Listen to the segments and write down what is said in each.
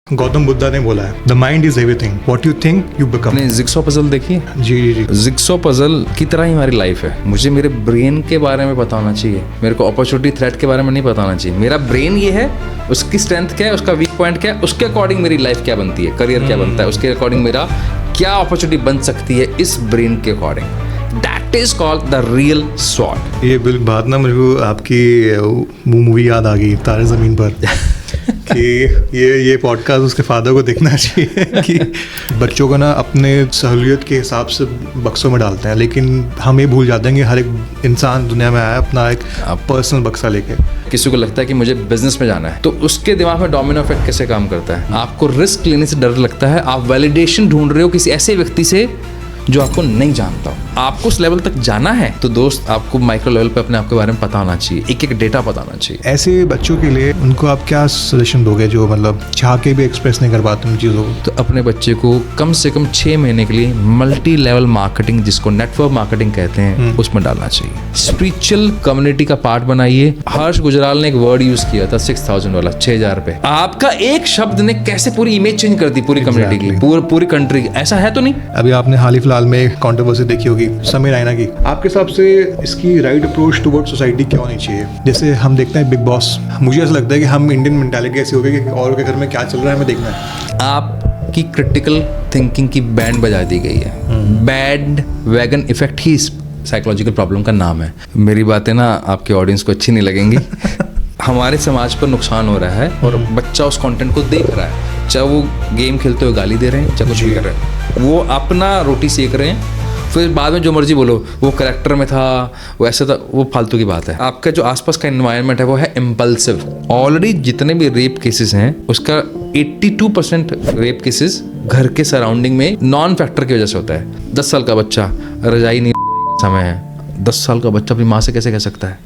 गौतम बुद्धा ने बोला है, the mind is everything, what you think you become. आपने जिक्सो पजल देखी? जी जी जी। जिक्सो पजल की तरह ही हमारी लाइफ है। मुझे मेरे ब्रेन के बारे में पता होना चाहिए, मेरे को अपॉर्चुनिटी थ्रेट के बारे में नहीं पता होना चाहिए। मेरा ब्रेन ये है, उसकी स्ट्रेंथ क्या है, उसका वीक पॉइंट क्या है, उसके अकॉर्डिंग मेरी लाइफ क्या बनती है, करियर क्या बनता है, उसके अकॉर्डिंग मेरा क्या अपॉर्चुनिटी बन सकती है इस ब्रेन के according. That is called the real sword. ये बिल बात ना मुझे को आपकी मूवी याद आ गई, तारे ज़मीन पर कि ये पॉडकास्ट उसके फादर को देखना चाहिए कि बच्चों को ना अपने सहूलियत के हिसाब से बक्सों में डालते हैं, लेकिन हम ये भूल जाते हैं कि हर एक इंसान दुनिया में आया अपना एक पर्सनल बक्सा लेके। किसी को लगता है कि मुझे बिजनेस में जाना है, तो उसके दिमाग में डोमिनो इफेक्ट कैसे काम करता है। आपको रिस्क लेने से डर लगता है, आप वैलिडेशन ढूंढ रहे हो किसी ऐसे व्यक्ति से जो आपको नहीं जानता हो। आपको उस लेवल तक जाना है तो दोस्त आपको माइक्रो लेवल पे अपने आप के बारे में पता होना चाहिए, एक एक डेटा पता होना चाहिए। ऐसे बच्चों के लिए उनको आप क्या सजेशन दोगे जो मतलब चाह के भी एक्सप्रेस नहीं कर पाते उन चीज़ों को? तो अपने बच्चे को कम से कम 6 महीने के लिए मल्टी लेवल मार्केटिंग, जिसको नेटवर्क मार्केटिंग कहते हैं, उसमें डालना चाहिए। स्पिरिचुअल कम्युनिटी का पार्ट बनाइए। हर्ष गुजराल ने एक वर्ड यूज किया था 6000 वाला, 6000 पे। आपका एक शब्द ने कैसे पूरी इमेज चेंज कर दी पूरी कम्युनिटी की, पूरी कंट्री की। ऐसा है तो नहीं? अभी आपने हाल ही फिलहाल में कंट्रोवर्सी देखी होगी समीर रैना की। आपके हिसाब से इसकी राइट अप्रोच टुवर्ड सोसाइटी क्या होनी चाहिए? जैसे हम देखते हैं बिग बॉस, मुझे ऐसा लगता है कि हम इंडियन मेंटालिटी ऐसी हो गई कि और के घर में क्या चल रहा है हमें देखना है। आपकी क्रिटिकल थिंकिंग की बैंड बजा दी गई है। बैड वैगन इफेक्ट ही साइकोलॉजिकल प्रॉब्लम का नाम है। मेरी बातें ना आपके ऑडियंस को अच्छी नहीं लगेंगी। हमारे समाज पर नुकसान हो रहा है और बच्चा उस कंटेंट को देख रहा है, चाहे वो गेम खेलते हुए गाली दे रहे हैं, चाहे कुछ भी कर रहे हैं, वो अपना रोटी सेक रहे हैं। फिर बाद में जो मर्जी बोलो, वो करेक्टर में था, वो ऐसा था, वो फालतू की बात है। आपका जो आसपास का एनवायरनमेंट है वो है इम्पल्सिव। ऑलरेडी जितने भी रेप केसेस हैं उसका 82% रेप केसेस घर के सराउंडिंग में नॉन फैक्टर की वजह से होता है। 10 साल का बच्चा रजाई नहीं समय है, 10 साल का बच्चा अपनी माँ से कैसे कह सकता है?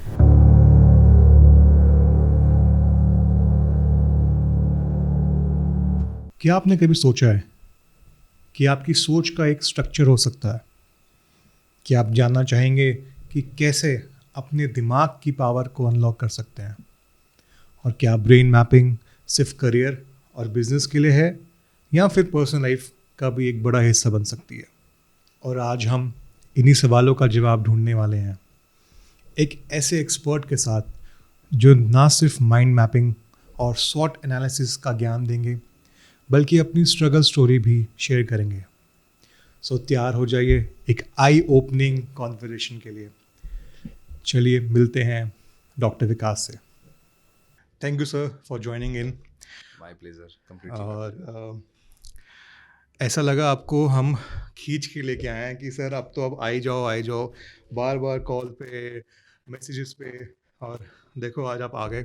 क्या आपने कभी सोचा है कि आपकी सोच का एक स्ट्रक्चर हो सकता है? कि आप जानना चाहेंगे कि कैसे अपने दिमाग की पावर को अनलॉक कर सकते हैं, और क्या ब्रेन मैपिंग सिर्फ करियर और बिजनेस के लिए है या फिर पर्सनल लाइफ का भी एक बड़ा हिस्सा बन सकती है। और आज हम इन्हीं सवालों का जवाब ढूंढने वाले हैं एक ऐसे एक्सपर्ट के साथ जो ना सिर्फ माइंड मैपिंग और स्वॉट एनालिसिस का ज्ञान देंगे बल्कि अपनी स्ट्रगल स्टोरी भी शेयर करेंगे। सो तैयार हो जाइए एक आई ओपनिंग कॉन्वर्सेशन के लिए। चलिए मिलते हैं डॉक्टर विकास से। Thank you sir for joining in. My pleasure. और ऐसा लगा आपको हम खींच के लेके आए हैं कि सर अब तो अब आई जाओ, बार बार कॉल पे, मैसेजेस पे, और देखो आज आप आ गए।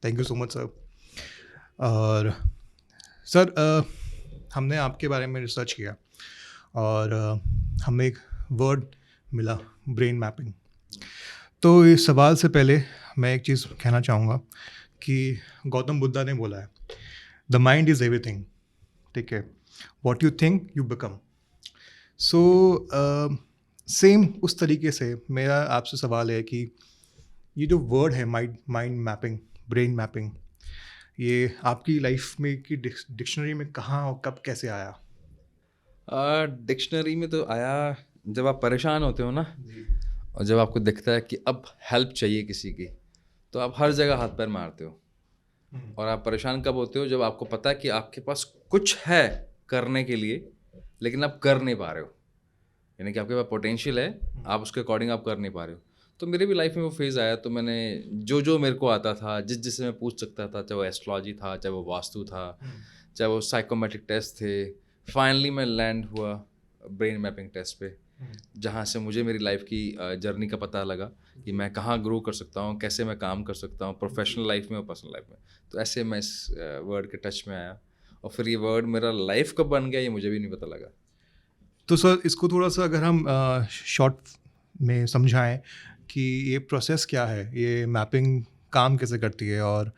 Thank you so much sir. और सर हमने आपके बारे में रिसर्च किया और हमें एक वर्ड मिला, ब्रेन मैपिंग। तो इस सवाल से पहले मैं एक चीज़ कहना चाहूँगा कि गौतम बुद्धा ने बोला है, द माइंड इज़ एवरीथिंग, ठीक है, what you think you become. So same उस तरीके से मेरा आपसे सवाल है कि ये जो वर्ड है माइंड मैपिंग, ब्रेन मैपिंग, ये आपकी लाइफ में की डिक्शनरी में कहाँ और कब कैसे आया? डिक्शनरी में तो आया जब आप परेशान होते हो ना, और जब आपको दिखता है कि अब हेल्प चाहिए किसी की, तो आप हर जगह हाथ पैर मारते हो। और आप परेशान कब होते हो? जब आपको पता है कि आपके पास कुछ है करने के लिए लेकिन आप कर नहीं पा रहे हो, यानी कि आपके पास पोटेंशियल है, आप उसके अकॉर्डिंग आप कर नहीं पा रहे हो। तो मेरे भी लाइफ में वो फेज़ आया, तो मैंने जो मेरे को आता था, जिससे मैं पूछ सकता था, चाहे वो एस्ट्रोलॉजी था, चाहे वो वास्तु था, चाहे वो साइकोमेट्रिक टेस्ट थे, फाइनली मैं लैंड हुआ ब्रेन मैपिंग टेस्ट पे, जहाँ से मुझे मेरी लाइफ की जर्नी का पता लगा कि मैं कहाँ ग्रो कर सकता हूँ, कैसे मैं काम कर सकता हूँ प्रोफेशनल लाइफ में और पर्सनल लाइफ में। तो ऐसे मैं इस वर्ड के टच में आया, और फिर ये वर्ड मेरा लाइफ कब बन गया ये मुझे भी नहीं पता लगा। तो सर इसको थोड़ा सा अगर हम शॉर्ट में समझाएं कि ये प्रोसेस क्या है, ये मैपिंग काम कैसे करती है, और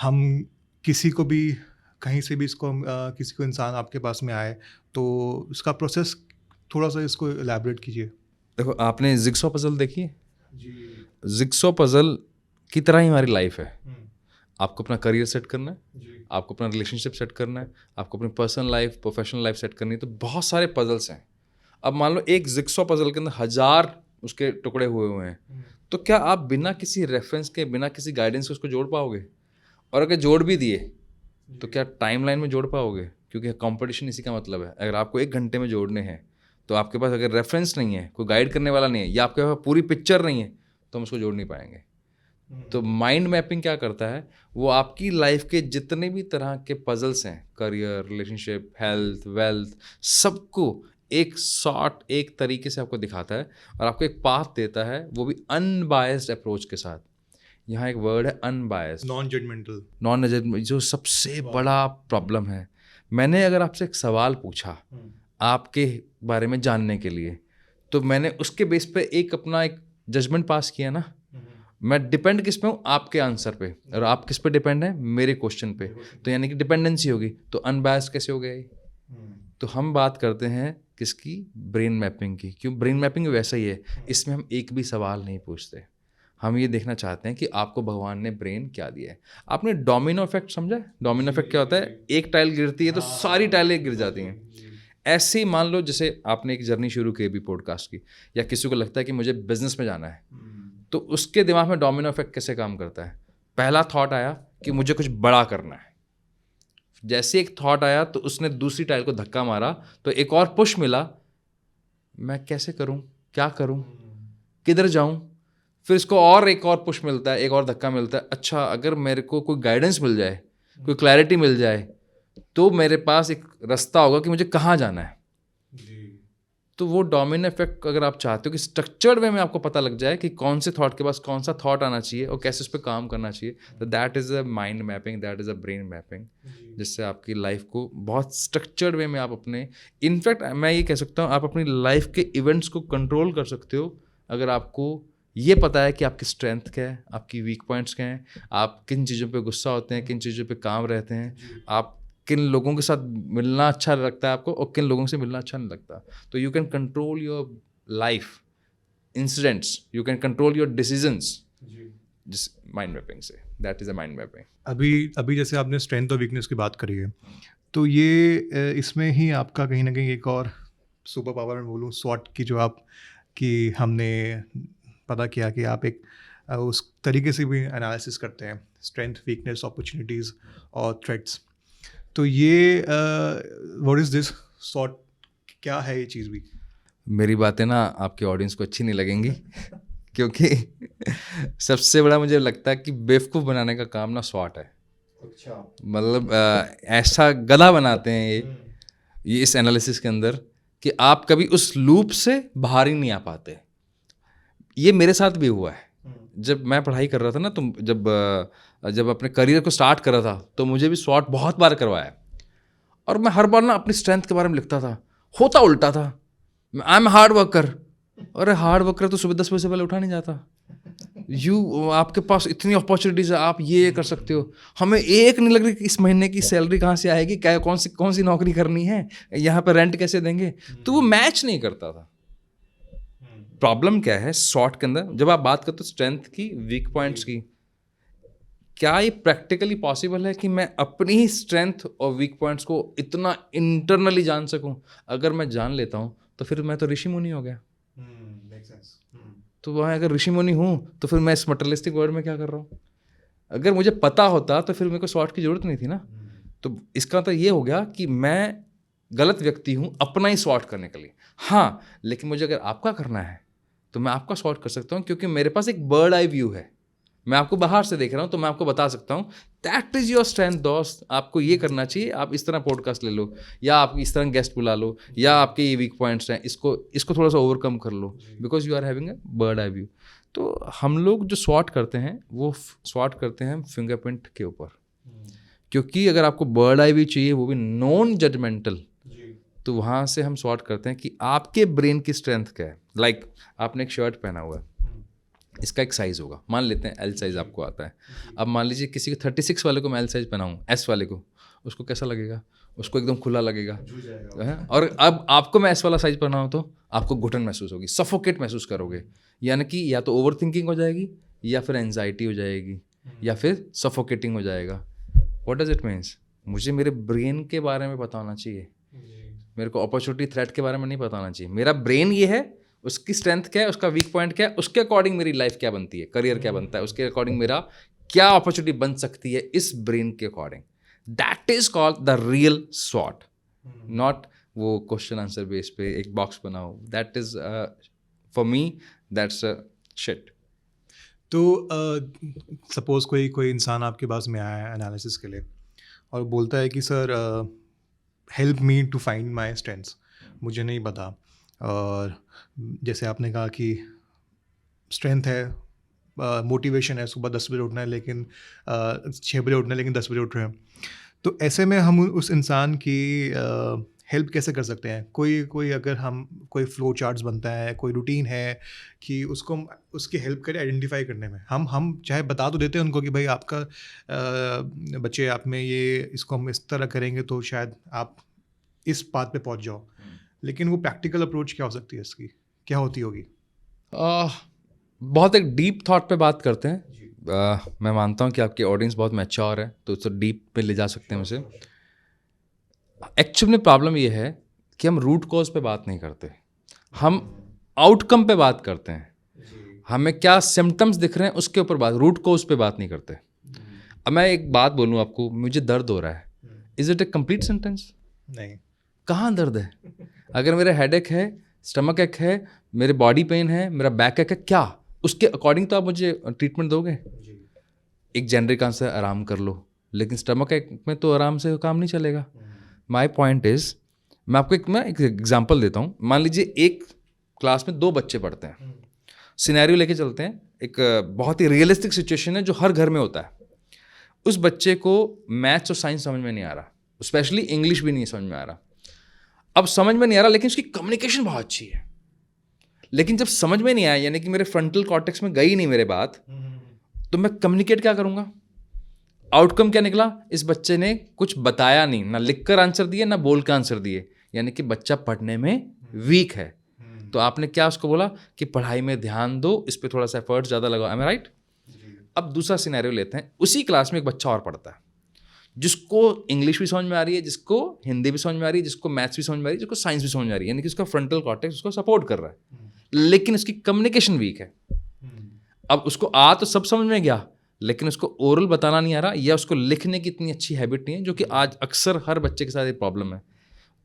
हम किसी को भी कहीं से भी इसको किसी को इंसान आपके पास में आए तो इसका प्रोसेस थोड़ा सा इसको एलैबोरेट कीजिए। देखो, आपने जिक्सो पजल देखी है? जी। जिक्सो पजल की तरह ही हमारी लाइफ है। आपको अपना करियर सेट करना है, जी। आपको अपना रिलेशनशिप सेट करना है, आपको अपनी personal life professional life set करनी है, तो बहुत सारे पजल्स हैं। अब मान लो एक जिक्सॉ पजल के अंदर 1000 उसके टुकड़े हुए हैं, तो क्या आप बिना किसी रेफरेंस के, बिना किसी गाइडेंस के उसको जोड़ पाओगे? और अगर जोड़ भी दिए तो क्या टाइमलाइन में जोड़ पाओगे? क्योंकि कंपटीशन इसी का मतलब है। अगर आपको 1 घंटे में जोड़ने हैं तो आपके पास अगर रेफरेंस नहीं है, कोई गाइड करने वाला नहीं है, या आपके पास पूरी पिक्चर नहीं है, तो हम उसको जोड़ नहीं पाएंगे। तो माइंड मैपिंग क्या करता है, वो आपकी लाइफ के जितने भी तरह के पजल्स हैं, करियर, रिलेशनशिप, हेल्थ, वेल्थ, सबको एक शॉर्ट एक तरीके से आपको दिखाता है और आपको एक पाथ देता है, वो भी अनबायस्ड अप्रोच के साथ। यहाँ एक वर्ड है unbiased, non judgemental. Non judgement, जो सबसे बड़ा प्रॉब्लम है। मैंने अगर आपसे एक सवाल पूछा आपके बारे में जानने के लिए, तो मैंने उसके बेस पे एक अपना एक जजमेंट पास किया ना। मैं डिपेंड किस पे हूँ? आपके आंसर पे। और आप किस पे डिपेंड है? मेरे क्वेश्चन पे। तो यानी कि डिपेंडेंसी होगी, तो अनबायस्ड कैसे हो गया ये? तो हम बात करते हैं किसकी? ब्रेन मैपिंग की। क्यों? ब्रेन मैपिंग वैसा ही है, इसमें हम एक भी सवाल नहीं पूछते। हम ये देखना चाहते हैं कि आपको भगवान ने ब्रेन क्या दिया है। आपने डोमिनो इफेक्ट समझा है? डोमिनो इफेक्ट क्या होता है? एक टाइल गिरती है तो सारी टाइलें गिर जाती हैं। ऐसे ही मान लो जैसे आपने एक जर्नी शुरू की अभी पॉडकास्ट की, या किसी को लगता है कि मुझे बिजनेस में जाना है, तो उसके दिमाग में डोमिनो इफेक्ट कैसे काम करता है? पहला थॉट आया कि मुझे कुछ बड़ा करना है, जैसे एक थॉट आया तो उसने दूसरी टाइल को धक्का मारा, तो एक और पुश मिला, मैं कैसे करूं, क्या करूं, किधर जाऊं? फिर इसको और एक और पुश मिलता है, एक और धक्का मिलता है, अच्छा अगर मेरे को कोई गाइडेंस मिल जाए, कोई क्लैरिटी मिल जाए, तो मेरे पास एक रास्ता होगा कि मुझे कहाँ जाना है। तो वो डोमिनो इफेक्ट अगर आप चाहते हो कि स्ट्रक्चर्ड वे में आपको पता लग जाए कि कौन से थॉट के पास कौन सा थॉट आना चाहिए और कैसे उस पर काम करना चाहिए, तो that is a mind mapping, that is a brain mapping, जिससे आपकी लाइफ को बहुत स्ट्रक्चर्ड वे में आप अपने, इनफैक्ट मैं ये कह सकता हूँ, आप अपनी लाइफ के इवेंट्स को कंट्रोल कर सकते हो अगर आपको ये पता है कि आपकी स्ट्रेंथ क्या है, आपकी वीक पॉइंट्स क्या हैं, आप किन चीज़ों पे गुस्सा होते हैं, किन चीज़ों पे काम रहते हैं, आप किन लोगों के साथ मिलना अच्छा लगता है आपको और किन लोगों से मिलना अच्छा नहीं लगता। तो you can control your life incidents, you can control your decisions जिस माइंड मैपिंग से। That is a mind mapping. अभी जैसे आपने स्ट्रेंथ और वीकनेस की बात करी है, तो ये इसमें ही आपका कहीं ना कहीं एक और सुपर पावर में बोलूँ स्वॉट की, जो आप कि हमने पता किया कि आप एक उस तरीके से भी एनालिसिस करते हैं, स्ट्रेंथ, वीकनेस, अपॉर्चुनिटीज़ और थ्रेट्स। तो ये व्हाट इज़ दिस स्वॉट, क्या है ये चीज़ भी? मेरी बातें ना आपके ऑडियंस को अच्छी नहीं लगेंगी क्योंकि सबसे बड़ा मुझे लगता है कि बेवकूफ़ बनाने का काम ना स्वॉट है। अच्छा। मतलब ऐसा गधा बनाते हैं ये इस एनालिसिस के अंदर कि आप कभी उस लूप से बाहर ही नहीं आ पाते। ये मेरे साथ भी हुआ है। जब मैं पढ़ाई कर रहा था ना, तो जब अपने करियर को स्टार्ट कर रहा था, तो मुझे भी स्वॉट बहुत बार करवाया और मैं हर बार ना अपनी स्ट्रेंथ के बारे में लिखता था, होता उल्टा था। I am hard worker. अरे हार्ड वर्कर तो सुबह 10 बजे से पहले उठा नहीं जाता। आपके पास इतनी अपॉर्चुनिटीज़ है, आप ये कर सकते हो। हमें एक नहीं लग रही कि इस महीने की सैलरी कहाँ से आएगी, क्या कौन सी नौकरी करनी है, यहाँ पर रेंट कैसे देंगे, तो वो मैच नहीं करता था। प्रॉब्लम क्या है शॉर्ट के अंदर, जब आप बात करते हो स्ट्रेंथ की, वीक पॉइंट्स की, क्या ये प्रैक्टिकली पॉसिबल है कि मैं अपनी ही स्ट्रेंथ और वीक पॉइंट्स को इतना इंटरनली जान सकूं? अगर मैं जान लेता हूं तो फिर मैं तो ऋषि मुनि हो गया। तो वहाँ अगर ऋषि मुनि हूँ तो फिर मैं इस मटेरियलिस्टिक वर्ल्ड में क्या कर रहा हूँ? अगर मुझे पता होता तो फिर मेरे को स्वॉट की जरूरत नहीं थी ना। तो इसका तो ये हो गया कि मैं गलत व्यक्ति हूँ अपना ही स्वॉट करने के लिए। हाँ, लेकिन मुझे अगर आपका करना है तो मैं आपका स्वॉट कर सकता हूँ, क्योंकि मेरे पास एक बर्ड आई व्यू है। मैं आपको बाहर से देख रहा हूँ तो मैं आपको बता सकता हूँ दैट इज़ योर स्ट्रेंथ दोस्त, आपको ये करना चाहिए, आप इस तरह पॉडकास्ट ले लो, या आप इस तरह गेस्ट बुला लो, या आपके ये वीक पॉइंट्स हैं, इसको थोड़ा सा ओवरकम कर लो, because you are having a bird eye view. तो हम लोग जो स्वॉट करते हैं वो स्वॉट करते हैं फिंगरप्रिंट के ऊपर, क्योंकि अगर आपको बर्ड आई व्यू चाहिए, वो भी नॉन जजमेंटल, तो वहाँ से हम स्वॉट करते हैं कि आपके ब्रेन की स्ट्रेंथ क्या है। लाइक आपने एक शर्ट पहना हुआ है, इसका एक साइज़ होगा, मान लेते हैं एल साइज़ आपको आता है। अब मान लीजिए किसी को 36 वाले को मैं एल साइज़ पहनाऊँ, एस वाले को, उसको कैसा लगेगा? उसको एकदम खुला लगेगा है? और अब आपको मैं एस वाला साइज़ पहनाऊँ तो आपको घुटन महसूस होगी, सफोकेट महसूस करोगे, यानी कि या तो ओवर थिंकिंग हो जाएगी या फिर एंजाइटी हो जाएगी, या फिर सफोकेटिंग हो जाएगा। What does it means? मुझे मेरे ब्रेन के बारे में पता होना चाहिए, मेरे को अपॉर्चुनिटी थ्रेट के बारे में नहीं पता होना चाहिए। मेरा ब्रेन ये है, उसकी स्ट्रेंथ क्या है, उसका वीक पॉइंट क्या है, उसके अकॉर्डिंग मेरी लाइफ क्या बनती है, करियर क्या बनता है, उसके अकॉर्डिंग मेरा क्या अपॉर्चुनिटी बन सकती है इस ब्रेन के according. That is called the real स्वॉट, नॉट वो क्वेश्चन आंसर बेस पे एक बॉक्स बनाओ। That is for me that's shit. तो सपोज कोई कोई इंसान आपके पास में आया है एनालिसिस के लिए और बोलता है कि sir help me to find my strengths, मुझे नहीं पता। और जैसे आपने कहा कि स्ट्रेंथ है, मोटिवेशन है, सुबह 10 बजे उठना है लेकिन 6 बजे उठना है लेकिन 10 बजे उठ रहे हैं। तो ऐसे में हम उस इंसान की हेल्प कैसे कर सकते हैं? कोई कोई अगर हम कोई फ्लो चार्ट्स बनता है, कोई रूटीन है कि उसको हम उसकी हेल्प करें आइडेंटिफाई करने में। हम चाहे बता तो देते हैं उनको कि भाई आपका बच्चे आप में ये इसको हम इस तरह करेंगे तो शायद आप इस बात पे पहुंच जाओ, लेकिन वो प्रैक्टिकल अप्रोच क्या हो सकती है इसकी, क्या होती होगी? बहुत एक डीप थॉट पे बात करते हैं। मैं मानता हूँ कि आपकी ऑडियंस बहुत मैच्योर है तो उसको डीप पे ले जा सकते हैं उसे। एक्चुअली प्रॉब्लम ये है कि हम रूट कॉज पे बात नहीं करते, हम आउटकम पे बात करते हैं। हमें क्या सिम्टम्स दिख रहे हैं उसके ऊपर बात, रूट कॉज पे बात नहीं करते। अब मैं एक बात बोलूँ आपको, मुझे दर्द हो रहा है, is it A complete sentence? नहीं। कहाँ दर्द है? अगर मेरा हेडेक है, स्टमक एक है, मेरे बॉडी पेन है, मेरा बैक एक है, क्या उसके अकॉर्डिंग तो आप मुझे ट्रीटमेंट दोगे? एक जेनरिक आंसर, आराम कर लो, लेकिन स्टमक एक में तो आराम से काम नहीं चलेगा। माई पॉइंट इज, मैं आपको एक एग्जाम्पल देता हूँ। मान लीजिए एक क्लास में 2 बच्चे पढ़ते हैं, सिनेरियो लेके चलते हैं। एक बहुत ही रियलिस्टिक सिचुएशन है जो हर घर में होता है। उस बच्चे को मैथ्स और साइंस समझ में नहीं आ रहा, स्पेशली इंग्लिश भी नहीं समझ में आ रहा। अब समझ में नहीं आ रहा लेकिन उसकी कम्युनिकेशन बहुत अच्छी है। लेकिन जब समझ में नहीं आया, यानी कि मेरे फ्रंटल कॉर्टेक्स में गई नहीं मेरे बात, तो मैं कम्युनिकेट क्या करूंगा? आउटकम क्या निकला? इस बच्चे ने कुछ बताया नहीं, ना लिख कर आंसर दिए ना बोल कर आंसर दिए, यानी कि बच्चा पढ़ने में वीक है। तो आपने क्या उसको बोला कि पढ़ाई में ध्यान दो, इस पर थोड़ा सा एफर्ट ज़्यादा लगाओ। एम आई राइट? अब दूसरा सिनेरियो लेते हैं। उसी क्लास में एक बच्चा और पढ़ता है जिसको इंग्लिश भी समझ में आ रही है, जिसको हिंदी भी समझ में आ रही है, जिसको मैथ्स भी समझ में आ रही है, जिसको साइंस भी समझ में आ रही है, यानी कि उसका फ्रंटल कॉर्टेक्स उसको सपोर्ट कर रहा है, लेकिन उसकी कम्युनिकेशन वीक है। अब उसको आ तो सब समझ में गया, लेकिन उसको ओरल बताना नहीं आ रहा, या उसको लिखने की इतनी अच्छी हैबिट नहीं है, जो कि आज अक्सर हर बच्चे के साथ ये प्रॉब्लम है।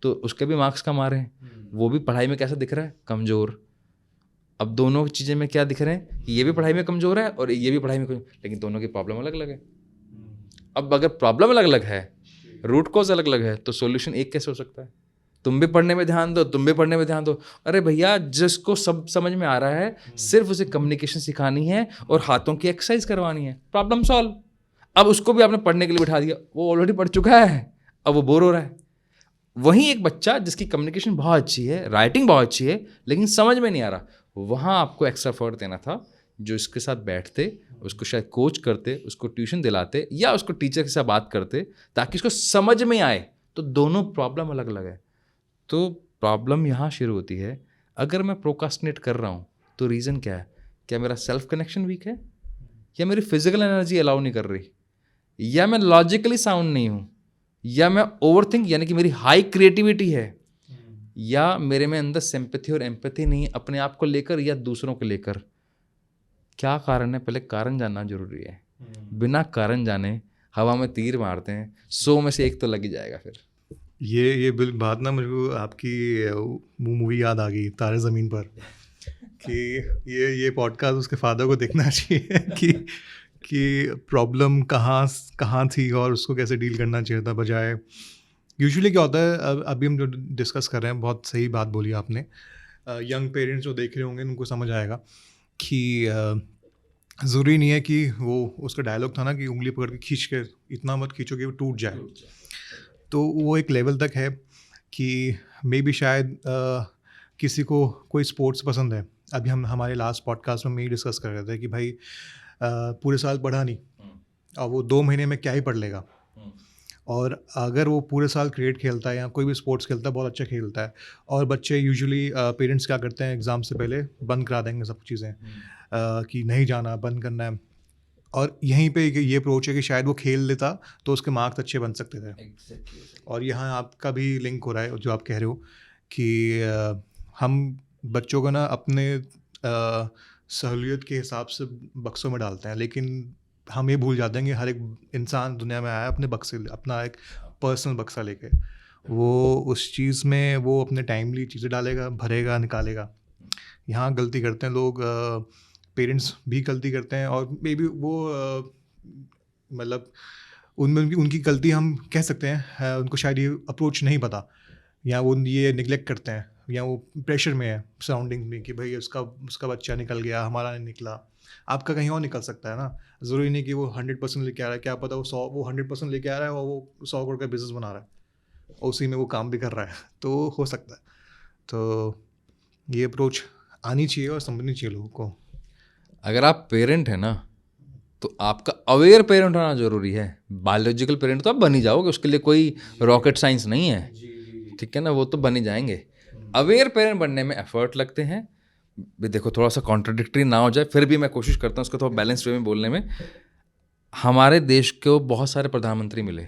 तो उसके भी मार्क्स कम आ रहे हैं, वो भी पढ़ाई में कैसा दिख रहा है? कमज़ोर। अब दोनों चीज़ें में क्या दिख रहे हैं कि ये भी पढ़ाई में कमज़ोर है और ये भी पढ़ाई में कमज़ोर, लेकिन दोनों की प्रॉब्लम अलग अलग है। अब अगर प्रॉब्लम अलग अलग है, रूट कॉज अलग अलग है, तो सॉल्यूशन एक कैसे हो सकता है? तुम भी पढ़ने में ध्यान दो, तुम भी पढ़ने में ध्यान दो। अरे भैया, जिसको सब समझ में आ रहा है, सिर्फ उसे कम्युनिकेशन सिखानी है और हाथों की एक्सरसाइज करवानी है, प्रॉब्लम सॉल्व। अब उसको भी आपने पढ़ने के लिए बिठा दिया, वो ऑलरेडी पढ़ चुका है, अब वो बोर हो रहा है। वहीं एक बच्चा जिसकी कम्युनिकेशन बहुत अच्छी है, राइटिंग बहुत अच्छी है, लेकिन समझ में नहीं आ रहा, वहाँ आपको एक्स्ट्रा एफर्ट देना था। जो इसके साथ बैठते, उसको शायद कोच करते, उसको ट्यूशन दिलाते, या उसको टीचर के साथ बात करते, ताकि उसको समझ में आए। तो दोनों प्रॉब्लम अलग अलग है। तो प्रॉब्लम यहाँ शुरू होती है, अगर मैं प्रोकास्टिनेट कर रहा हूँ तो रीज़न क्या है? क्या मेरा सेल्फ कनेक्शन वीक है, या मेरी फिजिकल एनर्जी अलाउ नहीं कर रही, या मैं लॉजिकली साउंड नहीं हूँ, या मैं ओवरथिंक यानी कि मेरी हाई क्रिएटिविटी है, या मेरे में अंदर सिंपैथी और एम्पैथी नहीं है अपने आप को लेकर या दूसरों को लेकर। क्या कारण है? पहले कारण जानना जरूरी है। बिना कारण जाने हवा में तीर मारते हैं, 100 में से एक तो लग ही जाएगा। फिर ये बात ना मुझको आपकी मूवी याद आ गई, तारे ज़मीन पर, कि ये पॉडकास्ट उसके फादर को देखना चाहिए कि प्रॉब्लम कहाँ थी और उसको कैसे डील करना चाहिए था, बजाय यूजुअली क्या होता है। अभी हम जो डिस्कस कर रहे हैं, बहुत सही बात बोली आपने। यंग पेरेंट्स जो देख रहे होंगे उनको समझ आएगा कि ज़रूरी नहीं है कि वो उसका डायलॉग था ना कि उंगली पकड़ के खींच के, इतना मत खींचो कि वो टूट जाए। तो वो एक लेवल तक है कि मे बी शायद किसी को कोई स्पोर्ट्स पसंद है। अभी हम हमारे लास्ट पॉडकास्ट में यही डिस्कस कर रहे थे कि भाई पूरे साल पढ़ा नहीं और वो 2 महीने में क्या ही पढ़ लेगा। और अगर वो पूरे साल क्रिकेट खेलता है या कोई भी स्पोर्ट्स खेलता है, बहुत अच्छा खेलता है, और बच्चे यूजुअली पेरेंट्स क्या करते हैं, एग्ज़ाम से पहले बंद करा देंगे सब चीज़ें, कि नहीं जाना, बंद करना है। और यहीं पे ये अप्रोच है कि शायद वो खेल लेता तो उसके मार्क्स अच्छे बन सकते थे। और यहाँ आपका भी लिंक हो रहा है जो आप कह रहे हो कि हम बच्चों को ना अपने सहूलियत के हिसाब से बक्सों में डालते हैं, लेकिन हम ये भूल जाते हैं कि हर एक इंसान दुनिया में आया अपने बक्से, अपना एक पर्सनल बक्सा लेके। वो उस चीज़ में वो अपने टाइमली चीज़ें डालेगा, भरेगा, निकालेगा। यहाँ गलती करते हैं लोग, पेरेंट्स भी गलती करते हैं, और मे बी वो मतलब उनमें उनकी गलती हम कह सकते हैं, उनको शायद ये अप्रोच नहीं पता, या वो ये निगलेक्ट करते हैं, या वो प्रेशर में है सराउंडिंग में कि भाई उसका बच्चा निकल गया, हमारा नहीं निकला। आपका कहीं और निकल सकता है ना, ज़रूरी नहीं कि वो 100% लेके आ रहा है, क्या पता वो 100% लेके आ रहा है और वो 100 करोड़ का बिजनेस बना रहा है और उसी में वो काम भी कर रहा है, तो हो सकता है। तो ये अप्रोच आनी चाहिए और समझनी चाहिए लोगों को। अगर आप पेरेंट हैं ना, तो आपका अवेयर पेरेंट होना ज़रूरी है। बायोलॉजिकल पेरेंट तो आप बन ही जाओगे, उसके लिए कोई रॉकेट साइंस नहीं है, ठीक है ना, वो तो बन ही जाएंगे। अवेयर पेरेंट बनने में एफर्ट लगते हैं भी। देखो, थोड़ा सा कॉन्ट्राडिक्टरी ना हो जाए, फिर भी मैं कोशिश करता हूँ उसको थोड़ा बैलेंस वे में बोलने में। हमारे देश को बहुत सारे प्रधानमंत्री मिले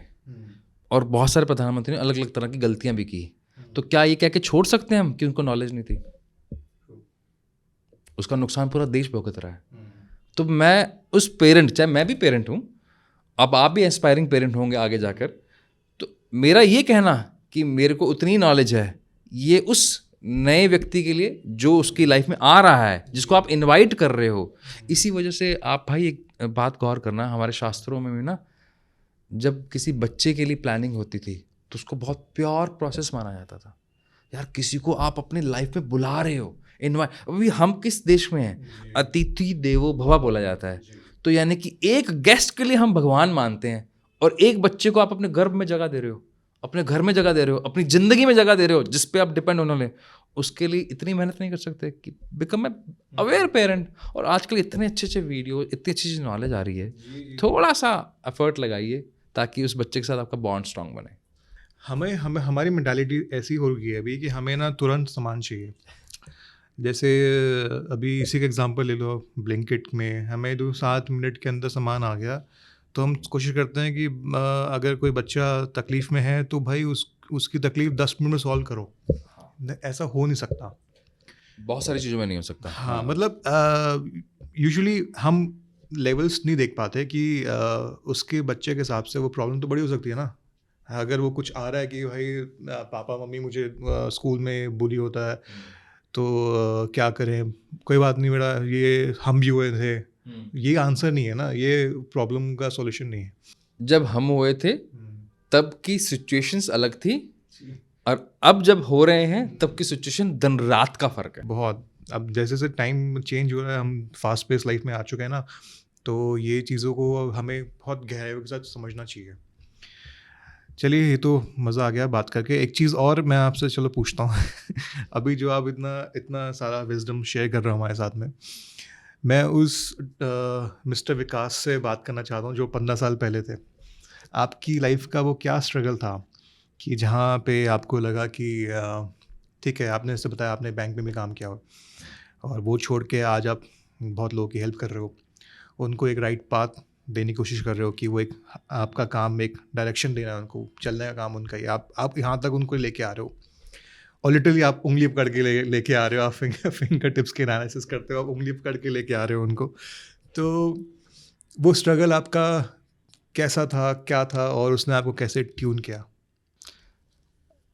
और बहुत सारे प्रधानमंत्री ने अलग अलग तरह की गलतियां भी की, तो क्या ये कह के छोड़ सकते हैं हम कि उनको नॉलेज नहीं थी? उसका नुकसान पूरा देश भुगत रहा है। तो मैं उस पेरेंट, चाहे मैं भी पेरेंट हूँ, अब आप भी एस्पायरिंग पेरेंट होंगे आगे जाकर, तो मेरा ये कहना कि मेरे को उतनी नॉलेज है, ये उस नए व्यक्ति के लिए जो उसकी लाइफ में आ रहा है, जिसको आप इनवाइट कर रहे हो। इसी वजह से आप भाई एक बात गौर करना, हमारे शास्त्रों में भी ना, जब किसी बच्चे के लिए प्लानिंग होती थी तो उसको बहुत प्योर प्रोसेस माना जाता था। यार, किसी को आप अपने लाइफ में बुला रहे हो, इनवाइट। अभी हम किस देश में हैं? अतिथि देवो भव बोला जाता है। तो यानी कि एक गेस्ट के लिए हम भगवान मानते हैं, और एक बच्चे को आप अपने गर्भ में जगह दे रहे हो, अपने घर में जगह दे रहे हो, अपनी ज़िंदगी में जगह दे रहे हो, जिस पे आप डिपेंड होने वाले, उसके लिए इतनी मेहनत नहीं कर सकते कि बिकम ए अवेयर पेरेंट। और आजकल इतने अच्छे अच्छे वीडियो, इतनी अच्छी नॉलेज आ रही है, थोड़ा सा एफर्ट लगाइए ताकि उस बच्चे के साथ आपका बॉन्ड स्ट्रांग बने। हमें हमें हमारी मेंटालिटी ऐसी हो गई है अभी कि हमें ना तुरंत सामान चाहिए। जैसे अभी इसी का एग्जांपल ले लो, ब्लिंकिट में हमें 7 मिनट के अंदर सामान आ गया, तो हम कोशिश करते हैं कि अगर कोई बच्चा तकलीफ़ में है तो भाई उसकी तकलीफ़ 10 मिनट में सॉल्व करो। ऐसा हो नहीं सकता। बहुत सारी चीज़ों में नहीं हो सकता। हाँ, मतलब यूजुअली हम लेवल्स नहीं देख पाते कि उसके बच्चे के हिसाब से वो प्रॉब्लम तो बड़ी हो सकती है ना। अगर वो कुछ आ रहा है कि भाई पापा मम्मी मुझे स्कूल में बुली होता है, तो क्या करें, कोई बात नहीं बेटा, ये हम भी हुए थे, ये आंसर नहीं है ना, ये प्रॉब्लम का सॉल्यूशन नहीं है। जब हम हुए थे तब की सिचुएशंस अलग थी, और अब जब हो रहे हैं तब की सिचुएशन दिन रात का फ़र्क है बहुत। अब जैसे जैसे टाइम चेंज हो रहा है, हम फास्ट पेस लाइफ में आ चुके हैं ना, तो ये चीज़ों को हमें बहुत गहराई के साथ समझना चाहिए। चलिए, ये तो मज़ा आ गया बात करके। एक चीज़ और मैं आपसे चलो पूछता हूँ अभी जो आप इतना सारा विजडम शेयर कर रहे हो हमारे साथ में, मैं उस मिस्टर विकास से बात करना चाहता हूँ जो 15 साल पहले थे। आपकी लाइफ का वो क्या स्ट्रगल था कि जहाँ पे आपको लगा कि ठीक है, आपने जैसे बताया आपने बैंक में भी काम किया हो, और वो छोड़ के आज आप बहुत लोगों की हेल्प कर रहे हो, उनको एक राइट पाथ देने की कोशिश कर रहे हो कि वो एक आपका काम एक डायरेक्शन देना है, उनको चलने का काम उनका ही, आप यहाँ तक उनको लेके आ रहे हो, और लिटरली आप उंगली पकड़ के लेके आ रहे हो, आप फिंगर टिप्स के एनालिसिस करते हो, आप उंगली पकड़ के लेके आ रहे हो उनको। तो वो स्ट्रगल आपका कैसा था, क्या था, और उसने आपको कैसे ट्यून किया?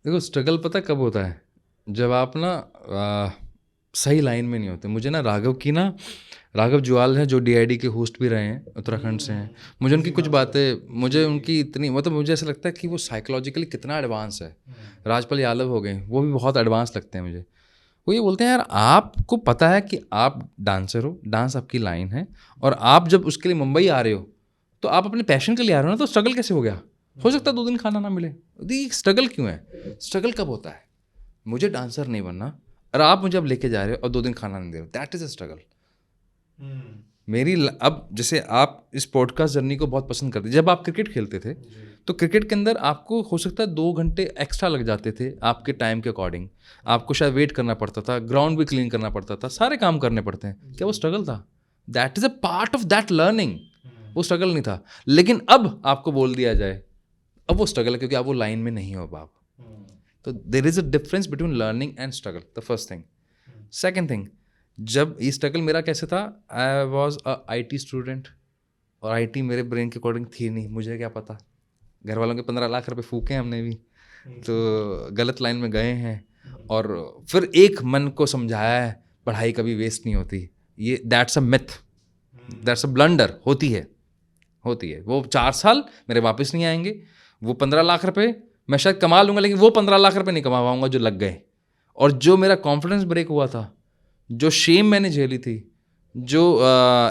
देखो, स्ट्रगल पता कब होता है? जब आप ना सही लाइन में नहीं होते। मुझे ना राघव जुआल हैं, जो DID के होस्ट भी रहे हैं, उत्तराखंड से हैं। मुझे उनकी कुछ बातें, मुझे उनकी इतनी, मतलब मुझे ऐसा लगता है कि वो साइकोलॉजिकली कितना एडवांस है। राजपाल यादव हो गए, वो भी बहुत एडवांस लगते हैं मुझे। वो ये बोलते हैं, यार आपको पता है कि आप डांसर हो, डांस आपकी लाइन है, और आप जब उसके लिए मुंबई आ रहे हो तो आप अपने पैशन के लिए आ रहे हो ना, तो स्ट्रगल कैसे हो गया? हो सकता है 2 दिन खाना ना मिले। स्ट्रगल क्यों है? स्ट्रगल कब होता है? मुझे डांसर नहीं बनना और आप मुझे अब लेके जा रहे हो और 2 दिन खाना नहीं दे रहे हो, दैट इज़ अ स्ट्रगल। अब जैसे आप इस पॉडकास्ट जर्नी को बहुत पसंद करते, जब आप क्रिकेट खेलते थे तो क्रिकेट के अंदर आपको हो सकता है 2 घंटे एक्स्ट्रा लग जाते थे आपके टाइम के अकॉर्डिंग। आपको शायद वेट करना पड़ता था, ग्राउंड भी क्लीन करना पड़ता था, सारे काम करने पड़ते हैं। क्या वो स्ट्रगल था? That is a part of that learning. वो स्ट्रगल नहीं था। लेकिन अब आपको बोल दिया जाए, अब वो स्ट्रगल है, क्योंकि आप वो लाइन में नहीं हो अब आप। तो there is a difference between learning and struggle, the first thing. Second thing, जब ये स्ट्रगल मेरा कैसे था, I was a IT student, और IT मेरे ब्रेन के अकॉर्डिंग थी नहीं, मुझे क्या पता, घर वालों के 15 लाख रुपए फूके हमने भी, तो गलत लाइन में गए हैं। और फिर एक मन को समझाया है पढ़ाई कभी वेस्ट नहीं होती, ये that's a myth, that's a blunder. होती है वो 4 साल मेरे वापस नहीं आएंगे, वो 15 लाख रुपए मैं शायद कमा लूंगा, लेकिन वो 15 लाख रुपए नहीं कमा पाऊंगा जो लग गए। और जो मेरा कॉन्फिडेंस ब्रेक हुआ था, जो शेम मैंने झेली थी, जो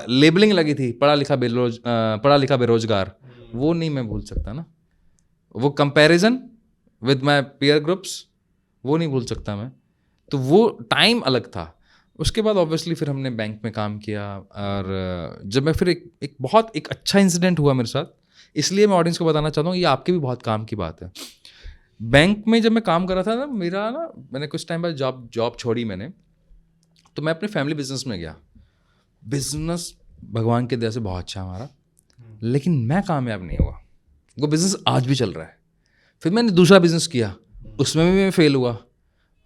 लेबलिंग लगी थी पढ़ा लिखा बेरोजगार, वो नहीं मैं भूल सकता ना। वो comparison with my peer groups, वो नहीं भूल सकता मैं। तो वो टाइम अलग था। उसके बाद ऑब्वियसली फिर हमने बैंक में काम किया, और जब मैं फिर एक अच्छा इंसिडेंट हुआ मेरे साथ, इसलिए मैं ऑडियंस को बताना चाहता हूँ, ये आपके भी बहुत काम की बात है। बैंक में जब मैं काम कर रहा था ना, मैंने कुछ टाइम बाद जॉब छोड़ी मैंने, तो मैं अपने फैमिली बिजनेस में गया। बिजनेस भगवान के दया से बहुत अच्छा हमारा, लेकिन मैं कामयाब नहीं हुआ। वो बिजनेस आज भी चल रहा है। फिर मैंने दूसरा बिजनेस किया, उसमें भी मैं फेल हुआ।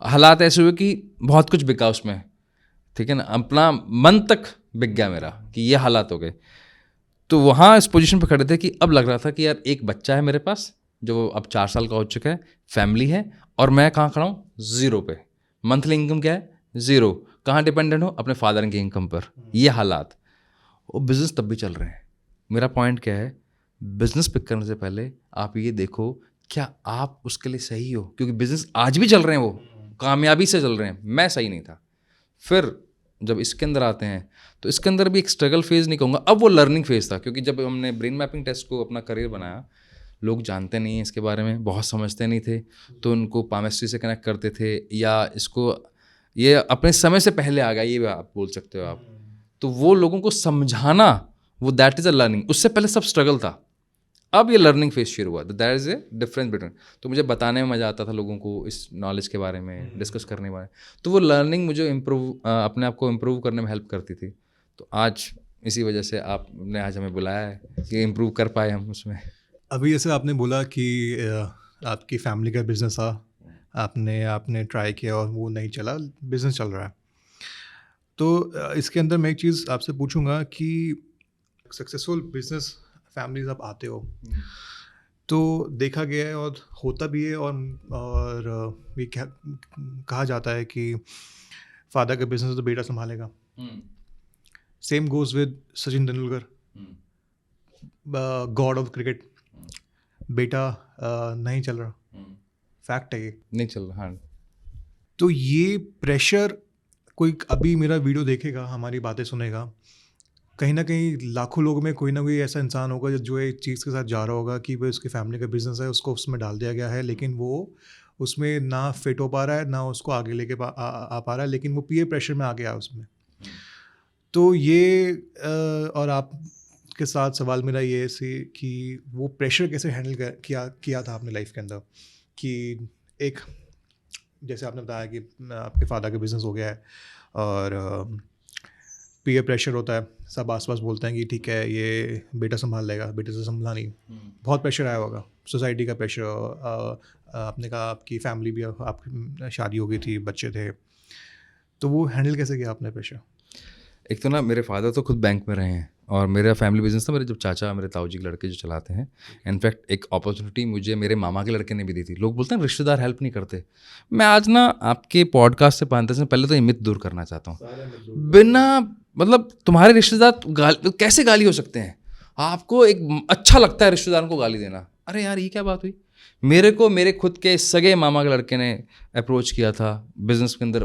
हालात ऐसे हुए कि बहुत कुछ बिका उसमें, ठीक है ना, अपना मन तक बिक गया मेरा कि ये हालात हो गए। तो वहाँ इस पोजीशन पे खड़े थे कि अब लग रहा था कि यार एक बच्चा है मेरे पास जो अब 4 साल का हो चुका है, फैमिली है, और मैं कहाँ खड़ा हूँ, 0 पे। मंथली इनकम क्या है, 0। कहाँ डिपेंडेंट हूँ, अपने फादर की इनकम पर। ये हालात, वो बिज़नेस तब भी चल रहे हैं। मेरा पॉइंट क्या है, बिज़नेस पिक करने से पहले आप ये देखो क्या आप उसके लिए सही हो, क्योंकि बिज़नेस आज भी चल रहे हैं, वो कामयाबी से चल रहे हैं। मैं सही नहीं था। फिर जब इसके अंदर आते हैं तो इसके अंदर भी एक स्ट्रगल फेज़ नहीं कहूँगा, अब वो लर्निंग फेज़ था, क्योंकि जब हमने ब्रेन मैपिंग टेस्ट को अपना करियर बनाया, लोग जानते नहीं हैं इसके बारे में, बहुत समझते नहीं थे, तो उनको पामेस्ट्री से कनेक्ट करते थे, या इसको ये अपने समय से पहले आ गया, ये भी आप बोल सकते हो आप। तो वो लोगों को समझाना, वो दैट इज़ अ लर्निंग। उससे पहले सब स्ट्रगल था, अब ये लर्निंग फेज शुरू हुआ। That is a difference between. तो मुझे बताने में मज़ा आता था लोगों को इस नॉलेज के बारे में, डिस्कस करने के बारे में। तो वो लर्निंग मुझे अपने आप को इम्प्रूव करने में हेल्प करती थी। तो आज इसी वजह से आपने आज हमें बुलाया है कि इम्प्रूव कर पाए हम उसमें। अभी जैसे आपने बोला कि आपकी फैमिली का बिजनेस था, आपने ट्राई किया और वो नहीं चला, बिजनेस चल रहा है। तो इसके अंदर मैं एक चीज़ आपसे पूछूंगा कि सक्सेसफुल बिजनेस फैमिलीज आप आते हो, तो देखा गया है और होता भी है, और ये क्या कहा जाता है कि फादर का बिजनेस तो बेटा संभालेगा। Same goes with Sachin Tendulkar, God of cricket. बेटा नहीं चल रहा, फैक्ट है ये, नहीं चल रहा। हाँ, तो ये प्रेशर, कोई अभी मेरा वीडियो देखेगा, हमारी बातें सुनेगा, कहीं ना कहीं लाखों लोगों में कोई ना कोई ऐसा इंसान होगा जो एक चीज़ के साथ जा रहा होगा कि वो उसकी फैमिली का बिजनेस है, उसको उसमें डाल दिया गया है, लेकिन वो उसमें ना फिट हो पा रहा है, ना उसको आगे लेके आ पा रहा है, लेकिन वो पीयर प्रेशर में आ गया उसमें। तो ये और आप के साथ सवाल मेरा ये कि वो प्रेशर कैसे हैंडल किया था आपने लाइफ के अंदर, कि एक जैसे आपने बताया कि आपके फादर का बिजनेस हो गया है और पीयर प्रेशर होता है, सब आसपास बोलते हैं कि ठीक है ये बेटा संभाल लेगा, बेटे से संभला नहीं। बहुत प्रेशर आया होगा, सोसाइटी का प्रेशर, आपने कहा आपकी फैमिली भी, आपकी शादी हो गई थी, बच्चे थे, तो वो हैंडल कैसे किया आपने प्रेशर? एक तो ना मेरे फादर तो खुद बैंक में रहे हैं, और मेरा फैमिली बिजनेस था, मेरे जब चाचा, मेरे ताऊ जी के लड़के जो चलाते हैं। इनफैक्ट एक अपॉर्चुनिटी मुझे मेरे मामा के लड़के ने भी दी थी। लोग बोलते हैं रिश्तेदार हेल्प नहीं करते। मैं आज ना आपके पॉडकास्ट से 5 दिन पहले तो ये मिथ दूर करना चाहता हूँ। बिना मतलब तुम्हारे रिश्तेदार कैसे गाली हो सकते हैं? आपको एक अच्छा लगता है रिश्तेदारों को गाली देना, अरे यार ये क्या बात हुई? मेरे खुद के सगे मामा के लड़के ने अप्रोच किया था बिज़नेस के अंदर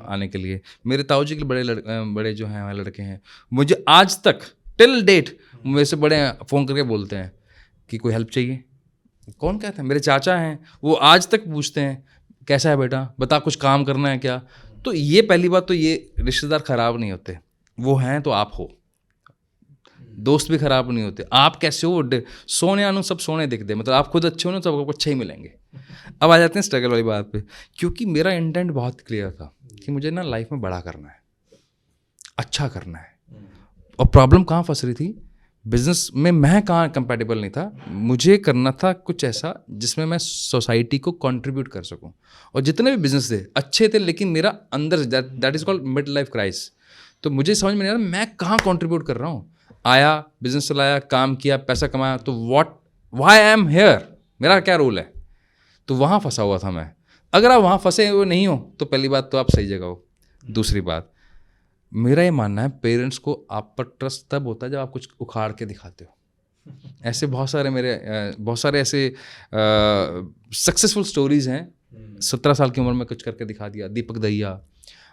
आने के लिए। मेरे ताऊ जी के बड़े जो हैं लड़के हैं, मुझे आज तक टिल डेट मेरे से बड़े फ़ोन करके बोलते हैं कि कोई हेल्प चाहिए। कौन कहता है? मेरे चाचा हैं, वो आज तक पूछते हैं कैसा है बेटा, बता कुछ काम करना है क्या। तो ये पहली बात, तो ये रिश्तेदार ख़राब नहीं होते, वो हैं तो आप हो। दोस्त भी खराब नहीं होते, आप कैसे हो, सोने आनू सब सोने दिखते, मतलब आप खुद अच्छे हो ना, सब आपको अच्छे ही मिलेंगे। अब आ जाते हैं स्ट्रगल वाली बात पे, क्योंकि मेरा इंटेंट बहुत क्लियर था कि मुझे ना लाइफ में बड़ा करना है, अच्छा करना है। और प्रॉब्लम कहाँ फंस रही थी, बिजनेस में मैं कहाँ कंपैटिबल नहीं था, मुझे करना था कुछ ऐसा जिसमें मैं सोसाइटी को कंट्रीब्यूट कर सकूं। और जितने भी बिजनेस थे अच्छे थे, लेकिन मेरा अंदर that is called mid life crisis. तो मुझे समझ में नहीं आ रहा मैं कहाँ कंट्रीब्यूट कर रहा हूँ। आया, बिजनेस चलाया, काम किया, पैसा कमाया, तो व्हाई आई एम हेयर, मेरा क्या रोल है। तो वहाँ फंसा हुआ था मैं। अगर आप वहाँ फंसे हुए नहीं हो तो पहली बात तो आप सही जगह हो। दूसरी बात, मेरा ये मानना है पेरेंट्स को आप पर ट्रस्ट तब होता है जब आप कुछ उखाड़ के दिखाते हो। ऐसे बहुत सारे ऐसे सक्सेसफुल स्टोरीज हैं। 17 साल की उम्र में कुछ करके दिखा दिया। दीपक दहिया,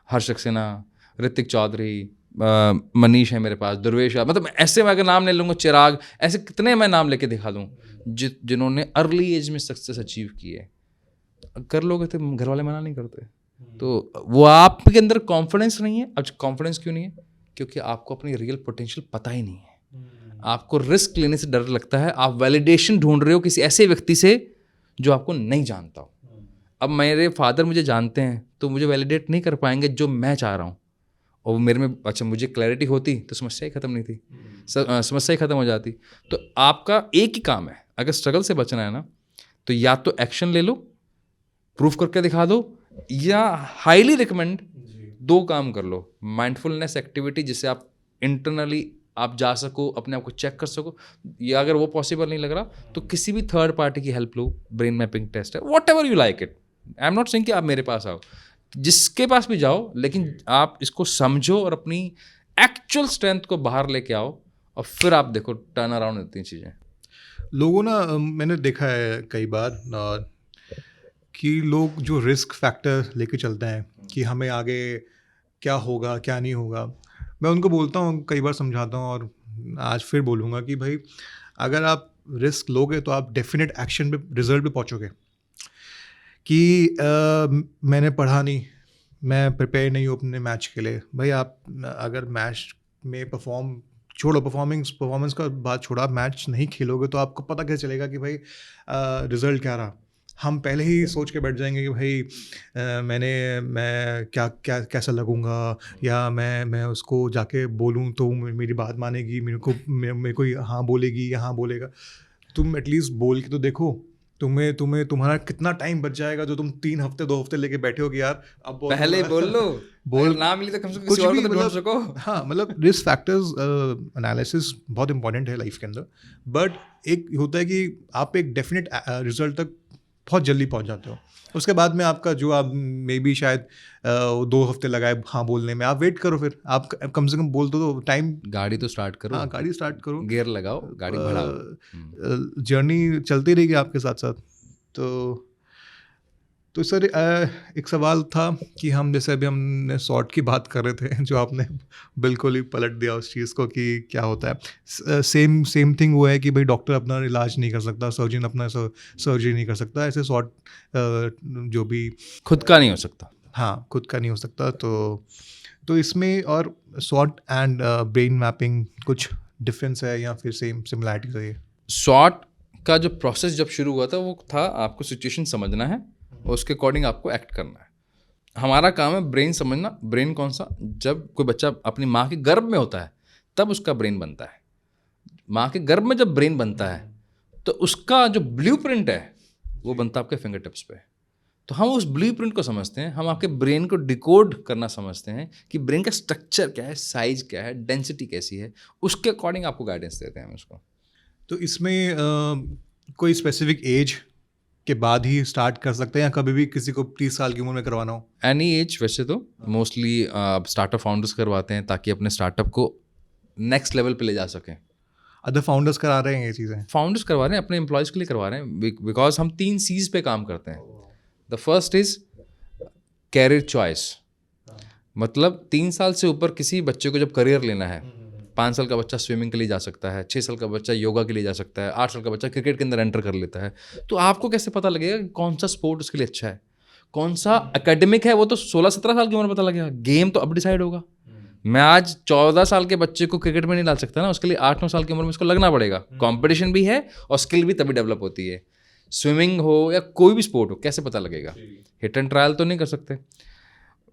हर्ष सक्सेना, ऋतिक चौधरी, मनीष है मेरे पास, दुर्वेश है, मतलब ऐसे मैं अगर नाम ले लूँगा, चिराग, ऐसे कितने मैं नाम लेके दिखा दूँ जिन्होंने अर्ली एज में सक्सेस अचीव की है। कर लोगे तो घर वाले मना नहीं करते। तो वो आपके अंदर कॉन्फिडेंस नहीं है। अब कॉन्फिडेंस क्यों नहीं है? क्योंकि आपको अपनी रियल पोटेंशियल पता ही नहीं है। आपको रिस्क लेने से डर लगता है। आप वैलिडेशन ढूंढ रहे हो किसी ऐसे व्यक्ति से जो आपको नहीं जानता हो। अब मेरे फादर मुझे जानते हैं तो मुझे वैलिडेट नहीं कर पाएंगे जो मैं चाह रहा हूँ। और मेरे में अच्छा मुझे क्लैरिटी होती तो समस्या ही खत्म नहीं थी, समस्या ही खत्म हो जाती। तो आपका एक ही काम है, अगर स्ट्रगल से बचना है ना, तो या तो एक्शन ले लो, प्रूफ करके दिखा दो, या हाईली रिकमेंड 2 काम कर लो। माइंडफुलनेस एक्टिविटी जिससे आप इंटरनली आप जा सको, अपने आप को चेक कर सको, या अगर वो पॉसिबल नहीं लग रहा तो किसी भी थर्ड पार्टी की हेल्प लो। ब्रेन मैपिंग टेस्ट है, what ever you like it. I am not saying कि आप मेरे पास आओ, जिसके पास भी जाओ, लेकिन आप इसको समझो और अपनी एक्चुअल स्ट्रेंथ को बाहर लेके आओ, और फिर आप देखो टर्न अराउंड होती हैं चीज़ें। लोगों ना मैंने देखा है कई बार कि लोग जो रिस्क फैक्टर लेके चलते हैं कि हमें आगे क्या होगा क्या नहीं होगा, मैं उनको बोलता हूँ, कई बार समझाता हूँ, और आज फिर बोलूँगा कि भाई अगर आप रिस्क लोगे तो आप डेफिनेट एक्शन पे, रिजल्ट पे पहुँचोगे। कि मैंने पढ़ा नहीं, मैं प्रिपेयर नहीं हूँ अपने मैच के लिए। भाई आप अगर मैच में परफॉर्मेंस का बात छोड़ा, आप मैच नहीं खेलोगे तो आपको पता कैसे चलेगा कि भाई रिजल्ट क्या रहा। हम पहले ही सोच के बैठ जाएंगे कि भाई मैं क्या क्या कैसा लगूंगा, या मैं उसको जाके बोलूँ तो मेरी बात मानेगी, मेरे को हाँ बोलेगी या हाँ बोलेगा। तुम एटलीस्ट बोल के तो देखो, तुम्हारा कितना टाइम बच जाएगा जो तुम 3 हफ्ते 2 हफ्ते लेके बैठे हो कि यार अब पहले बोल लो, बोल ना मिली तो कम से कम किसी और को तो ढूंढ सको। हाँ, मतलब रिस्क फैक्टर्स एनालिसिस बहुत इंपॉर्टेंट है लाइफ के अंदर। बट एक होता है कि आप एक डेफिनेट रिजल्ट तक बहुत जल्दी पहुंच जाते हो। उसके बाद में आपका जो आप मे बी शायद 2 हफ्ते लगाए हाँ बोलने में, आप वेट करो, फिर आप कम से कम बोल दो टाइम। गाड़ी तो स्टार्ट करो। हाँ, गाड़ी स्टार्ट करो, गियर लगाओ, गाड़ी बढ़ाओ, जर्नी चलती रहेगी आपके साथ साथ। तो सर एक सवाल था कि हम जैसे अभी हमने सॉर्ट की बात कर रहे थे, जो आपने बिल्कुल ही पलट दिया उस चीज़ को कि क्या होता है। सेम थिंग वो है कि भाई डॉक्टर अपना इलाज नहीं कर सकता, सर्जन अपना सर्जरी नहीं कर सकता, ऐसे सॉर्ट जो भी खुद का नहीं हो सकता। हाँ, खुद का नहीं हो सकता। तो इसमें और सॉर्ट एंड ब्रेन मैपिंग कुछ डिफरेंस है या फिर सेम सिमिलैरिटीज है? सॉर्ट का जो प्रोसेस जब शुरू हुआ था वो था आपको सिचुएशन समझना है और उसके अकॉर्डिंग आपको एक्ट करना है। हमारा काम है ब्रेन समझना। ब्रेन कौन सा? जब कोई बच्चा अपनी माँ के गर्भ में होता है तब उसका ब्रेन बनता है। माँ के गर्भ में जब ब्रेन बनता है तो उसका जो ब्लूप्रिंट है वो बनता है आपके फिंगर टिप्स पे। तो हम उस ब्लूप्रिंट को समझते हैं, हम आपके ब्रेन को डिकोड करना समझते हैं कि ब्रेन का स्ट्रक्चर क्या है, साइज क्या है, डेंसिटी कैसी है, उसके अकॉर्डिंग आपको गाइडेंस देते हैं हम उसको। तो इसमें कोई स्पेसिफिक एज के बाद ही स्टार्ट कर सकते हैं या कभी भी किसी को 30 साल की उम्र में करवाना हो? Any as. वैसे तो मोस्टली स्टार्टअप फाउंडर्स करवाते हैं ताकि अपने स्टार्टअप को नेक्स्ट लेवल पे ले जा सकें। अदर फाउंडर्स करा रहे हैं ये चीज़ें? फाउंडर्स करवा रहे हैं, अपने एम्प्लॉयज़ के लिए करवा रहे हैं, बिकॉज हम 3 C's पे काम करते हैं। The first is career choice. मतलब 3 साल से ऊपर किसी बच्चे को जब करियर लेना है, 5 साल का बच्चा स्विमिंग के लिए जा सकता है, 6 साल का बच्चा योगा के लिए जा सकता है, 8 साल का बच्चा क्रिकेट के अंदर एंटर कर लेता है। तो आपको कैसे पता लगेगा कि कौन सा स्पोर्ट उसके लिए अच्छा है, कौन सा एकेडमिक है? वो तो 16-17 साल की उम्र में पता लगेगा। गेम तो अब डिसाइड होगा। मैं आज 14 साल के बच्चे को क्रिकेट में नहीं डाल सकता ना, उसके लिए 8-9 साल की उम्र में उसको लगना पड़ेगा। कंपटीशन भी है और स्किल भी तभी डेवलप होती है। स्विमिंग हो या कोई भी स्पोर्ट हो, कैसे पता लगेगा? हिट एंड ट्रायल तो नहीं कर सकते।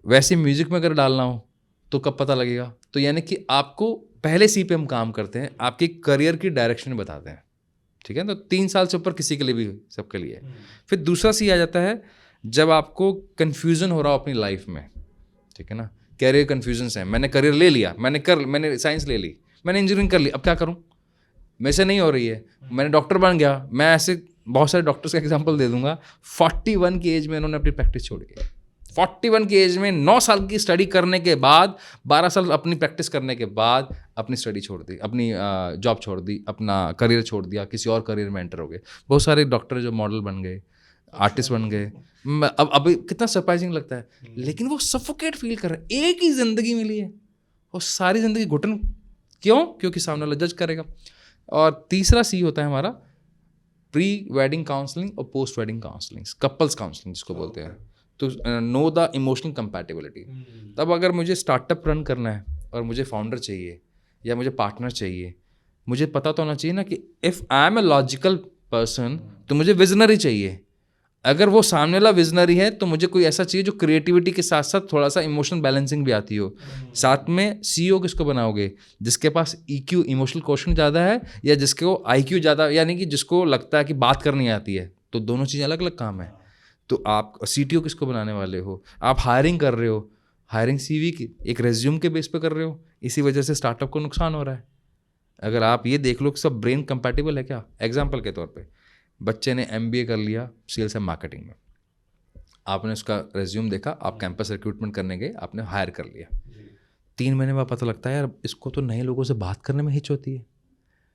वैसे म्यूजिक में अगर डालना हो तो कब पता लगेगा? तो यानी कि आपको पहले सी पे हम काम करते हैं, आपके करियर की डायरेक्शन बताते हैं, ठीक है। तो 3 साल से ऊपर किसी के लिए भी, सबके लिए। फिर दूसरा सी आ जाता है जब आपको कन्फ्यूज़न हो रहा हो अपनी लाइफ में, ठीक है ना, कैरियर कन्फ्यूजन्स हैं। मैंने करियर ले लिया, मैंने साइंस ले ली, मैंने इंजीनियरिंग कर ली, अब क्या करूँ, मेरे से नहीं हो रही है। मैंने डॉक्टर बन गया, मैं ऐसे बहुत सारे डॉक्टर्स का एग्जांपल दे दूंगा, 41 की एज में इन्होंने अपनी प्रैक्टिस छोड़ी है। 41 की एज में 9 साल की स्टडी करने के बाद, 12 साल अपनी प्रैक्टिस करने के बाद अपनी स्टडी छोड़ दी, अपनी जॉब छोड़ दी, अपना करियर छोड़ दिया, किसी और करियर में एंटर हो गए। बहुत सारे डॉक्टर जो मॉडल बन गए, आर्टिस्ट बन गए। अब अभी कितना सरप्राइजिंग लगता है, लेकिन वो सफोकेट फील कर रहे हैं। एक ही ज़िंदगी मिली है और सारी ज़िंदगी घुटन, क्यों? क्योंकि सामने वाला जज करेगा। और तीसरा सी होता है हमारा प्री वेडिंग काउंसलिंग और post wedding counselling, couples counselling जिसको बोलते हैं। तो नो द इमोशनल कंपैटिबिलिटी। तब अगर मुझे स्टार्टअप रन करना है और मुझे फाउंडर चाहिए या मुझे पार्टनर चाहिए, मुझे पता तो होना चाहिए ना कि if I am a logical person तो मुझे विजनरी चाहिए। अगर वो सामने वाला विजनरी है तो मुझे कोई ऐसा चाहिए जो क्रिएटिविटी के साथ साथ थोड़ा सा इमोशनल बैलेंसिंग भी आती हो। साथ में सीईओ किसको बनाओगे? जिसके पास ईक्यू, इमोशनल क्वेश्चन ज़्यादा है, या जिसको आईक्यू ज़्यादा, यानी कि जिसको लगता है कि बात करनी आती है। तो दोनों चीज़ें अलग अलग काम है। तो आप सीटीओ किसको बनाने वाले हो? आप हायरिंग कर रहे हो, हायरिंग सीवी की एक रेज्यूम के बेस पे कर रहे हो, इसी वजह से स्टार्टअप को नुकसान हो रहा है। अगर आप ये देख लो कि सब ब्रेन कंपैटिबल है क्या। एग्जाम्पल के तौर पे, बच्चे ने MBA कर लिया सेल्स एंड मार्केटिंग में, आपने उसका रेज्यूम देखा, आप कैंपस रिक्रूटमेंट करने गए, आपने हायर कर लिया। 3 महीने बाद पता लगता है यार इसको तो नए लोगों से बात करने में हिच होती है,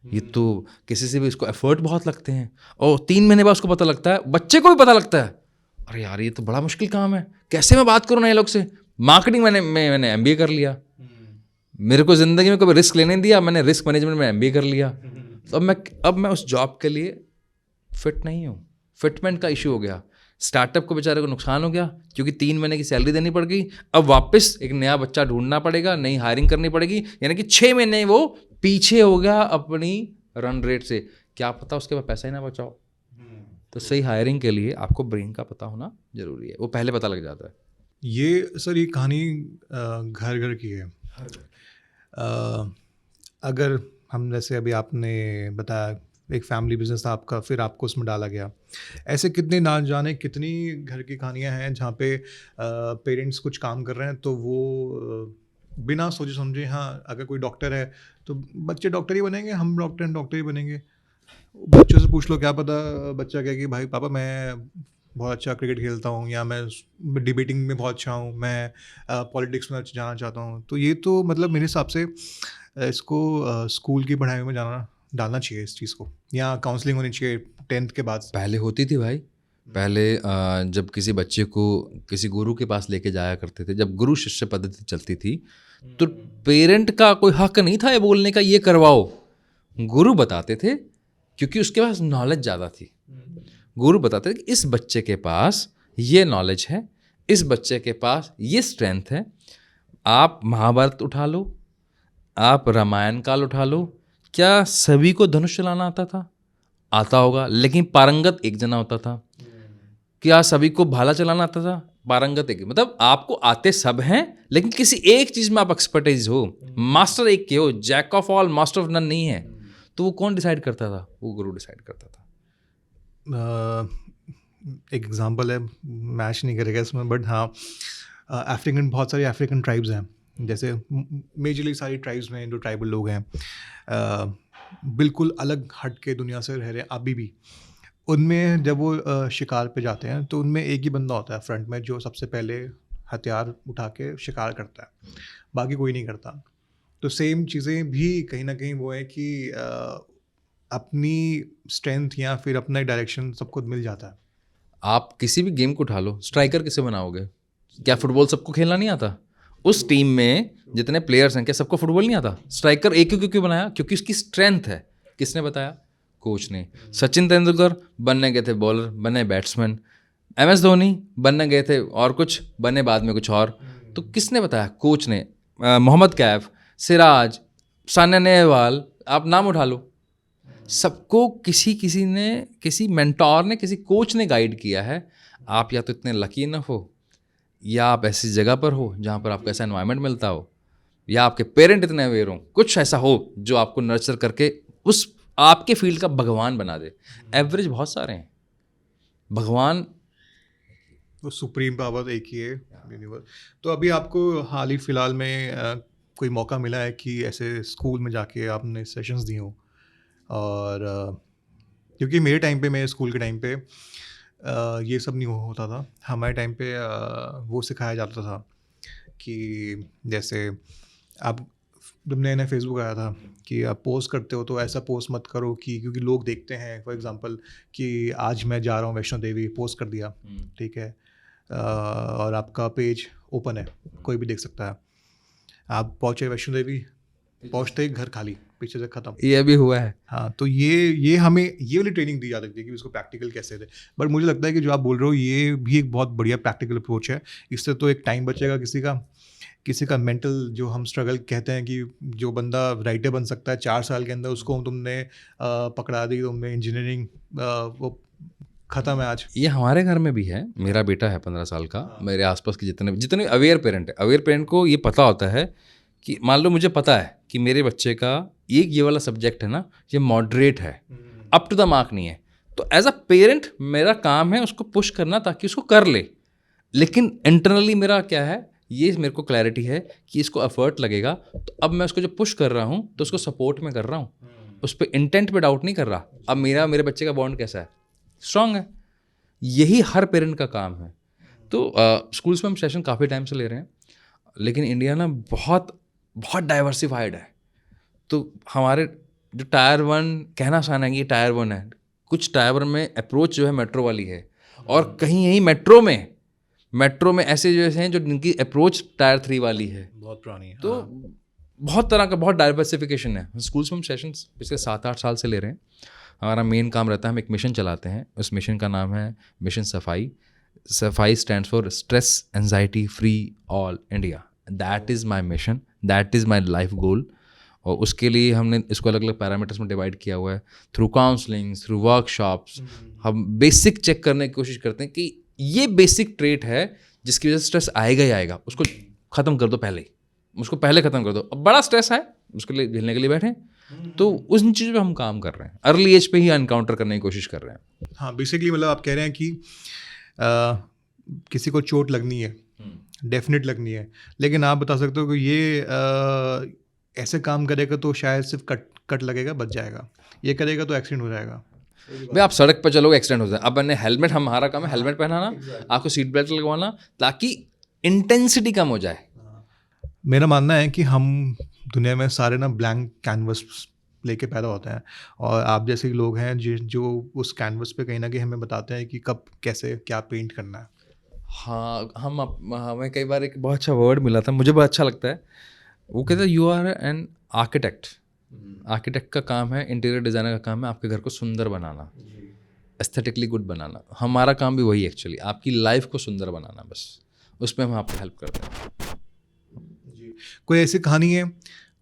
ये तो किसी से भी इसको एफर्ट बहुत लगते हैं। और 3 महीने बाद उसको पता लगता है, बच्चे को भी पता लगता है, अरे यार ये तो बड़ा मुश्किल काम है, कैसे मैं बात करूँ नए लोग से। मार्केटिंग मैंने MBA कर लिया, मेरे को ज़िंदगी में कभी रिस्क लेने नहीं दिया, मैंने रिस्क मैनेजमेंट में MBA कर लिया। तो अब मैं उस जॉब के लिए फिट नहीं हूँ, फिटमेंट का इशू हो गया। स्टार्टअप को बेचारे को नुकसान हो गया क्योंकि 3 महीने की सैलरी देनी पड़ गई। अब वापस एक नया बच्चा ढूंढना पड़ेगा, नई हायरिंग करनी पड़ेगी, यानी कि 6 महीने वो पीछे हो गया अपनी रन रेट से। क्या पता उसके बाद पैसा ही ना बचाओ। तो सही हायरिंग के लिए आपको ब्रेन का पता होना जरूरी है, वो पहले पता लग जाता है। ये सर ये कहानी घर घर की है। अगर हम जैसे अभी आपने बताया एक फैमिली बिजनेस था आपका, फिर आपको उसमें डाला गया, ऐसे कितने ना जाने कितनी घर की कहानियां हैं जहाँ पे पेरेंट्स कुछ काम कर रहे हैं तो वो बिना सोचे समझे, हाँ अगर कोई डॉक्टर है तो बच्चे डॉक्टर ही बनेंगे, हम डॉक्टर ही बनेंगे। बच्चों से पूछ लो, क्या पता बच्चा कहे कि भाई पापा मैं बहुत अच्छा क्रिकेट खेलता हूँ, या मैं डिबेटिंग में बहुत अच्छा हूँ, मैं पॉलिटिक्स में जाना चाहता हूँ। तो ये तो मतलब मेरे हिसाब से इसको स्कूल की पढ़ाई में डालना चाहिए इस चीज़ को, या काउंसलिंग होनी चाहिए 10th के बाद। पहले होती थी भाई, पहले जब किसी बच्चे को किसी गुरु के पास लेके जाया करते थे, जब गुरु शिष्य पद्धति चलती थी, तो पेरेंट का कोई हक नहीं था ये बोलने का ये करवाओ। गुरु बताते थे क्योंकि उसके पास नॉलेज ज़्यादा थी। गुरु बताते थे कि इस बच्चे के पास ये नॉलेज है, इस बच्चे के पास ये स्ट्रेंथ है। आप महाभारत उठा लो, आप रामायण काल उठा लो, क्या सभी को धनुष चलाना आता था? आता होगा, लेकिन पारंगत एक जना होता था। क्या सभी को भाला चलाना आता था? पारंगत एक, मतलब आपको आते सब हैं, लेकिन किसी एक चीज़ में आप एक्सपर्टाइज हो, मास्टर एक के हो, jack of all master of none नहीं है। तो वो कौन डिसाइड करता था? वो गुरु डिसाइड करता था। एक एग्जांपल है, मैच नहीं करेगा इसमें, बट हाँ अफ्रीकन, बहुत सारी अफ्रीकन ट्राइब्स हैं, जैसे मेजरली सारी ट्राइब्स में जो ट्राइबल लोग हैं बिल्कुल अलग हट के दुनिया से रह रहे हैं अभी भी। उनमें जब वो शिकार पे जाते हैं तो उनमें एक ही बंदा होता है फ्रंट में जो सबसे पहले हथियार उठा के शिकार करता है, बाकी कोई नहीं करता। तो सेम चीज़ें भी कहीं ना कहीं वो है कि अपनी स्ट्रेंथ या फिर अपना डायरेक्शन सबको मिल जाता है। आप किसी भी गेम को उठा लो, स्ट्राइकर किसे बनाओगे? क्या फुटबॉल सबको खेलना नहीं आता? उस टीम में जितने प्लेयर्स हैं, क्या सबको फुटबॉल नहीं आता? स्ट्राइकर एक क्यों बनाया? क्योंकि उसकी स्ट्रेंथ है। किसने बताया? कोच ने। सचिन तेंदुलकर बनने गए थे बॉलर, बने बैट्समैन। MS धोनी बनने गए थे और कुछ, बने बाद में कुछ और। तो किसने बताया? कोच ने। मोहम्मद कैफ, सिराज, सान्या नेहवाल, आप नाम उठा लो, सबको किसी ने, किसी मेंटोर ने, किसी कोच ने गाइड किया है। आप या तो इतने लकी इनफ हो, या आप ऐसी जगह पर हो जहाँ पर आपको ऐसा एनवायरनमेंट मिलता हो। या आपके पेरेंट इतने अवेयर हों, कुछ ऐसा हो जो आपको नर्चर करके उस आपके फील्ड का भगवान बना दे। एवरेज बहुत सारे हैं, भगवान तो सुप्रीम पावर एक ही है, यूनिवर्स। तो अभी आपको हाल ही फिलहाल में कोई मौका मिला है कि ऐसे स्कूल में जाके आपने सेशंस दी हों? और क्योंकि मेरे टाइम पे, मेरे स्कूल के टाइम पे ये सब नहीं होता था। हमारे टाइम पे वो सिखाया जाता था कि जैसे आप, जब नया नया फेसबुक आया था, कि आप पोस्ट करते हो तो ऐसा पोस्ट मत करो कि क्योंकि लोग देखते हैं। फॉर एग्जांपल कि आज मैं जा रहा हूँ वैष्णो देवी, पोस्ट कर दिया, ठीक है, और आपका पेज ओपन है, कोई भी देख सकता है। आप पहुँचे वैष्णो देवी, पहुँचते ही घर खाली, पीछे से ख़त्म। ये भी हुआ है। हाँ, तो ये हमें ये वाली ट्रेनिंग दी जाती थी कि इसको प्रैक्टिकल कैसे दे। बट मुझे लगता है कि जो आप बोल रहे हो ये भी एक बहुत बढ़िया प्रैक्टिकल अप्रोच है। इससे तो एक टाइम बचेगा किसी का मेंटल, जो हम स्ट्रगल कहते हैं कि जो बंदा राइटर बन सकता है 4 साल के अंदर, उसको तुमने पकड़ा दी, तुमने इंजीनियरिंग, वो ख़त्म है आज। ये हमारे घर में भी है। मेरा बेटा है 15 साल का। मेरे आसपास के जितने अवेयर पेरेंट है, अवेयर पेरेंट को ये पता होता है कि मान लो मुझे पता है कि मेरे बच्चे का ये वाला सब्जेक्ट है ना, ये मॉडरेट है, अप टू द मार्क नहीं है, तो एज अ पेरेंट मेरा काम है उसको पुश करना ताकि उसको कर ले। लेकिन इंटरनली मेरा क्या है, ये मेरे को क्लैरिटी है कि इसको एफर्ट लगेगा, तो अब मैं उसको जो पुश कर रहा हूँ तो उसको सपोर्ट में कर रहा हूँ, उस पर इंटेंट पे डाउट नहीं कर रहा। अब मेरे बच्चे का बॉन्ड कैसा है, स्ट्रांग है। यही हर पेरेंट का काम है। तो स्कूल्स में हम सेशन काफ़ी टाइम से ले रहे हैं, लेकिन इंडिया ना बहुत बहुत डाइवर्सिफाइड है। तो हमारे जो टायर 1, कहना आसान है कि ये टायर 1 है, कुछ टायर 1 में अप्रोच जो है मेट्रो वाली है, और कहीं यही मेट्रो में ऐसे जैसे हैं जो जिनकी अप्रोच टायर 3 वाली है, बहुत पुरानी है। तो बहुत तरह का, बहुत डाइवर्सिफिकेशन है। स्कूल्स में हम सेशंस पिछले 7-8 साल से ले रहे हैं। हमारा मेन काम रहता है, हम एक मिशन चलाते हैं, उस मिशन का नाम है मिशन सफाई। सफाई stands for stress anxiety free all India. That is my mission, that is my life goal. और उसके लिए हमने इसको अलग अलग पैरामीटर्स में डिवाइड किया हुआ है। थ्रू काउंसलिंग, थ्रू वर्कशॉप्स, हम बेसिक चेक करने की कोशिश करते हैं कि ये बेसिक ट्रेट है जिसकी वजह से स्ट्रेस आएगा ही आएगा, उसको ख़त्म कर दो उसको पहले ख़त्म कर दो। अब बड़ा स्ट्रेस है, उसके लिए झेलने के लिए बैठे, तो उन चीज़ों पे हम काम कर रहे हैं, अर्ली एज पे ही एनकाउंटर करने की कोशिश कर रहे हैं। हाँ, बेसिकली मतलब आप कह रहे हैं कि किसी को चोट लगनी है, डेफिनेट लगनी है, लेकिन आप बता सकते हो कि ये ऐसे काम करेगा तो शायद सिर्फ कट लगेगा, बच जाएगा, ये करेगा तो एक्सीडेंट हो जाएगा। भाई आप सड़क पर चलोगे एक्सीडेंट हो जाए। अब मैंने हेलमेट, हमारा काम है हेलमेट पहनाना, आपको सीट बेल्ट लगवाना, ताकि इंटेंसिटी कम हो जाए। मेरा मानना है कि हम दुनिया में सारे ना ब्लैंक कैनवस लेके पैदा होते हैं, और आप जैसे लोग हैं जो उस कैनवस पे कहीं ना कहीं हमें बताते हैं कि कब कैसे क्या पेंट करना है। हाँ, हमें कई बार एक बहुत अच्छा वर्ड मिला था, मुझे बहुत अच्छा लगता है। वो कहते हैं you are an architect. Architect का काम है, इंटीरियर डिज़ाइनर का काम है आपके घर को सुंदर बनाना, एस्थेटिकली गुड बनाना। हमारा काम भी वही एक्चुअली, आपकी लाइफ को सुंदर बनाना, बस उसमें हम आपको हेल्प करते हैं। कोई ऐसी कहानी है,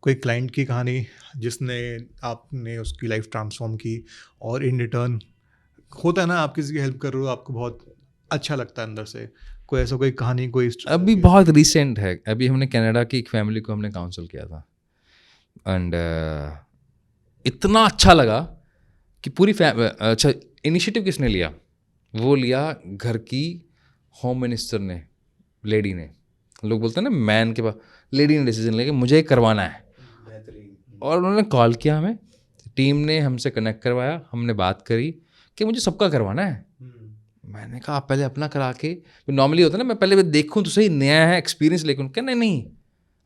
कोई क्लाइंट की कहानी जिसने आपने उसकी लाइफ ट्रांसफॉर्म की, और इन रिटर्न होता है ना, आप किसी की हेल्प कर रहे हो, आपको बहुत अच्छा लगता है अंदर से। कोई ऐसा कोई कहानी, कोई अभी बहुत रिसेंट है, अभी हमने कनाडा की एक फैमिली को हमने काउंसल किया था, एंड इतना अच्छा लगा कि पूरी अच्छा, इनिशिएटिव किसने लिया? वो लिया घर की होम मिनिस्टर ने, लेडी ने। लोग बोलते हैं ना मैन के पास, लेडी ने डिसीजन लिया कि मुझे करवाना है, और उन्होंने कॉल किया हमें, टीम ने हमसे कनेक्ट करवाया, हमने बात करी कि मुझे सबका करवाना है। मैंने कहा आप पहले अपना करा के, नॉर्मली होता है ना मैं पहले देखूं तो सही, नया है एक्सपीरियंस लेकिन क्या, नहीं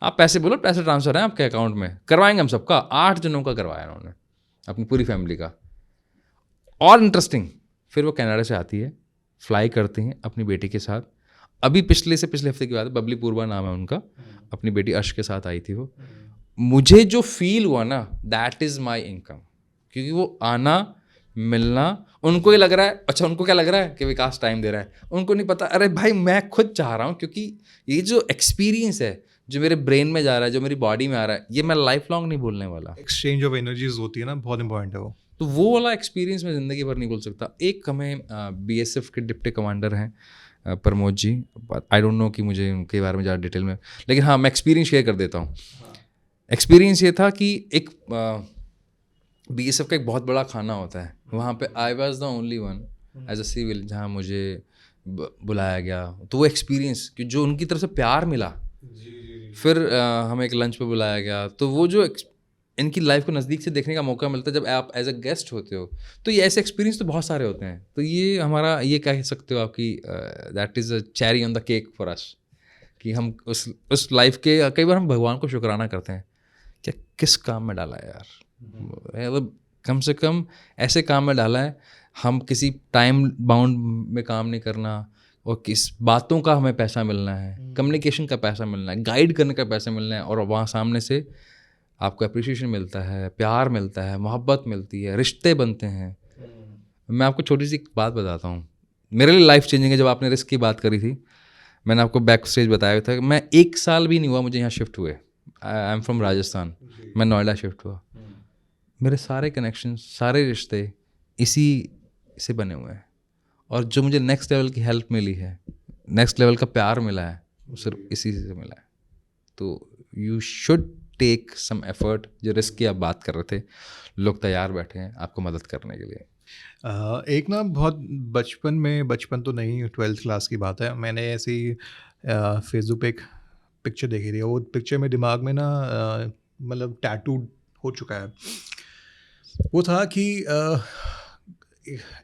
आप पैसे बोलो, पैसे ट्रांसफर है आपके अकाउंट में, करवाएंगे हम सबका। 8 जनों का करवाया उन्होंने, अपनी पूरी फैमिली का। और इंटरेस्टिंग, फिर वो कनाडा से आती है, फ्लाई करती हैं अपनी बेटी के साथ। अभी पिछले हफ्ते की बात है, बबली पूर्वा नाम है उनका, अपनी बेटी अर्श के साथ आई थी वो। मुझे जो फील हुआ ना, दैट इज़ माई इनकम, क्योंकि वो आना, मिलना, उनको ये लग रहा है, अच्छा उनको क्या लग रहा है कि विकास टाइम दे रहा है, उनको नहीं पता, अरे भाई मैं खुद चाह रहा हूँ, क्योंकि ये जो एक्सपीरियंस है जो मेरे ब्रेन में जा रहा है, जो मेरी बॉडी में आ रहा है, ये मैं लाइफ लॉन्ग नहीं भूलने वाला। एक्सचेंज ऑफ एनर्जीज होती है ना, बहुत इंपॉर्टेंट है वो। तो वो वाला एक्सपीरियंस मैं ज़िंदगी भर नहीं भूल सकता। एक हमें BSF के डिप्टी कमांडर हैं Pramod ji, I don't know कि मुझे उनके बारे में ज़्यादा डिटेल में, लेकिन हाँ मैं एक्सपीरियंस शेयर कर देता हूँ एक्सपीरियंस ये था कि एक BSF का एक बहुत बड़ा खाना होता है, वहाँ पे I was the only one as a civil जहाँ मुझे बुलाया गया। तो वो एक्सपीरियंस कि जो उनकी तरफ से प्यार मिला, फिर हमें एक लंच पे बुलाया गया, तो वो जो इनकी लाइफ को नज़दीक से देखने का मौका मिलता है जब आप एज अ गेस्ट होते हो। तो ये ऐसे एक्सपीरियंस तो बहुत सारे होते हैं। तो ये हमारा, ये कह सकते हो आपकी that is a cherry on the cake for us, कि हम उस लाइफ के कई बार हम भगवान को शुक्राना करते हैं कि किस काम में डाला है यार, मतलब कम से कम ऐसे काम में डाला है, हम किसी टाइम बाउंड में काम नहीं करना, और किस बातों का हमें पैसा मिलना है, कम्युनिकेशन का पैसा मिलना है, गाइड करने का पैसा मिलना है, और वहाँ सामने से आपको अप्रिसिएशन मिलता है, प्यार मिलता है, मोहब्बत मिलती है, रिश्ते बनते हैं। मैं आपको छोटी सी एक बात बताता हूँ, मेरे लिए लाइफ चेंजिंग है। जब आपने रिस्क की बात करी थी, मैंने आपको बैक स्टेज बताया था कि मैं 1 साल भी नहीं हुआ मुझे यहाँ शिफ्ट हुए। आई एम फ्रॉम राजस्थान, मैं नोएडा शिफ्ट हुआ। मेरे सारे कनेक्शन, सारे रिश्ते इसी से बने हुए हैं, और जो मुझे नेक्स्ट लेवल की हेल्प मिली है, नेक्स्ट लेवल का प्यार मिला है, वो सिर्फ इसी से मिला है। तो you should take some effort. जो रिस्क की आप बात कर रहे थे, लोग तैयार बैठे हैं आपको मदद करने के लिए। एक ना बहुत बचपन तो नहीं, 12th क्लास की बात है, मैंने ऐसे ही फेसबुक पे एक पिक्चर देखी थी। वो पिक्चर में दिमाग में ना मतलब टैटू हो चुका है। वो था कि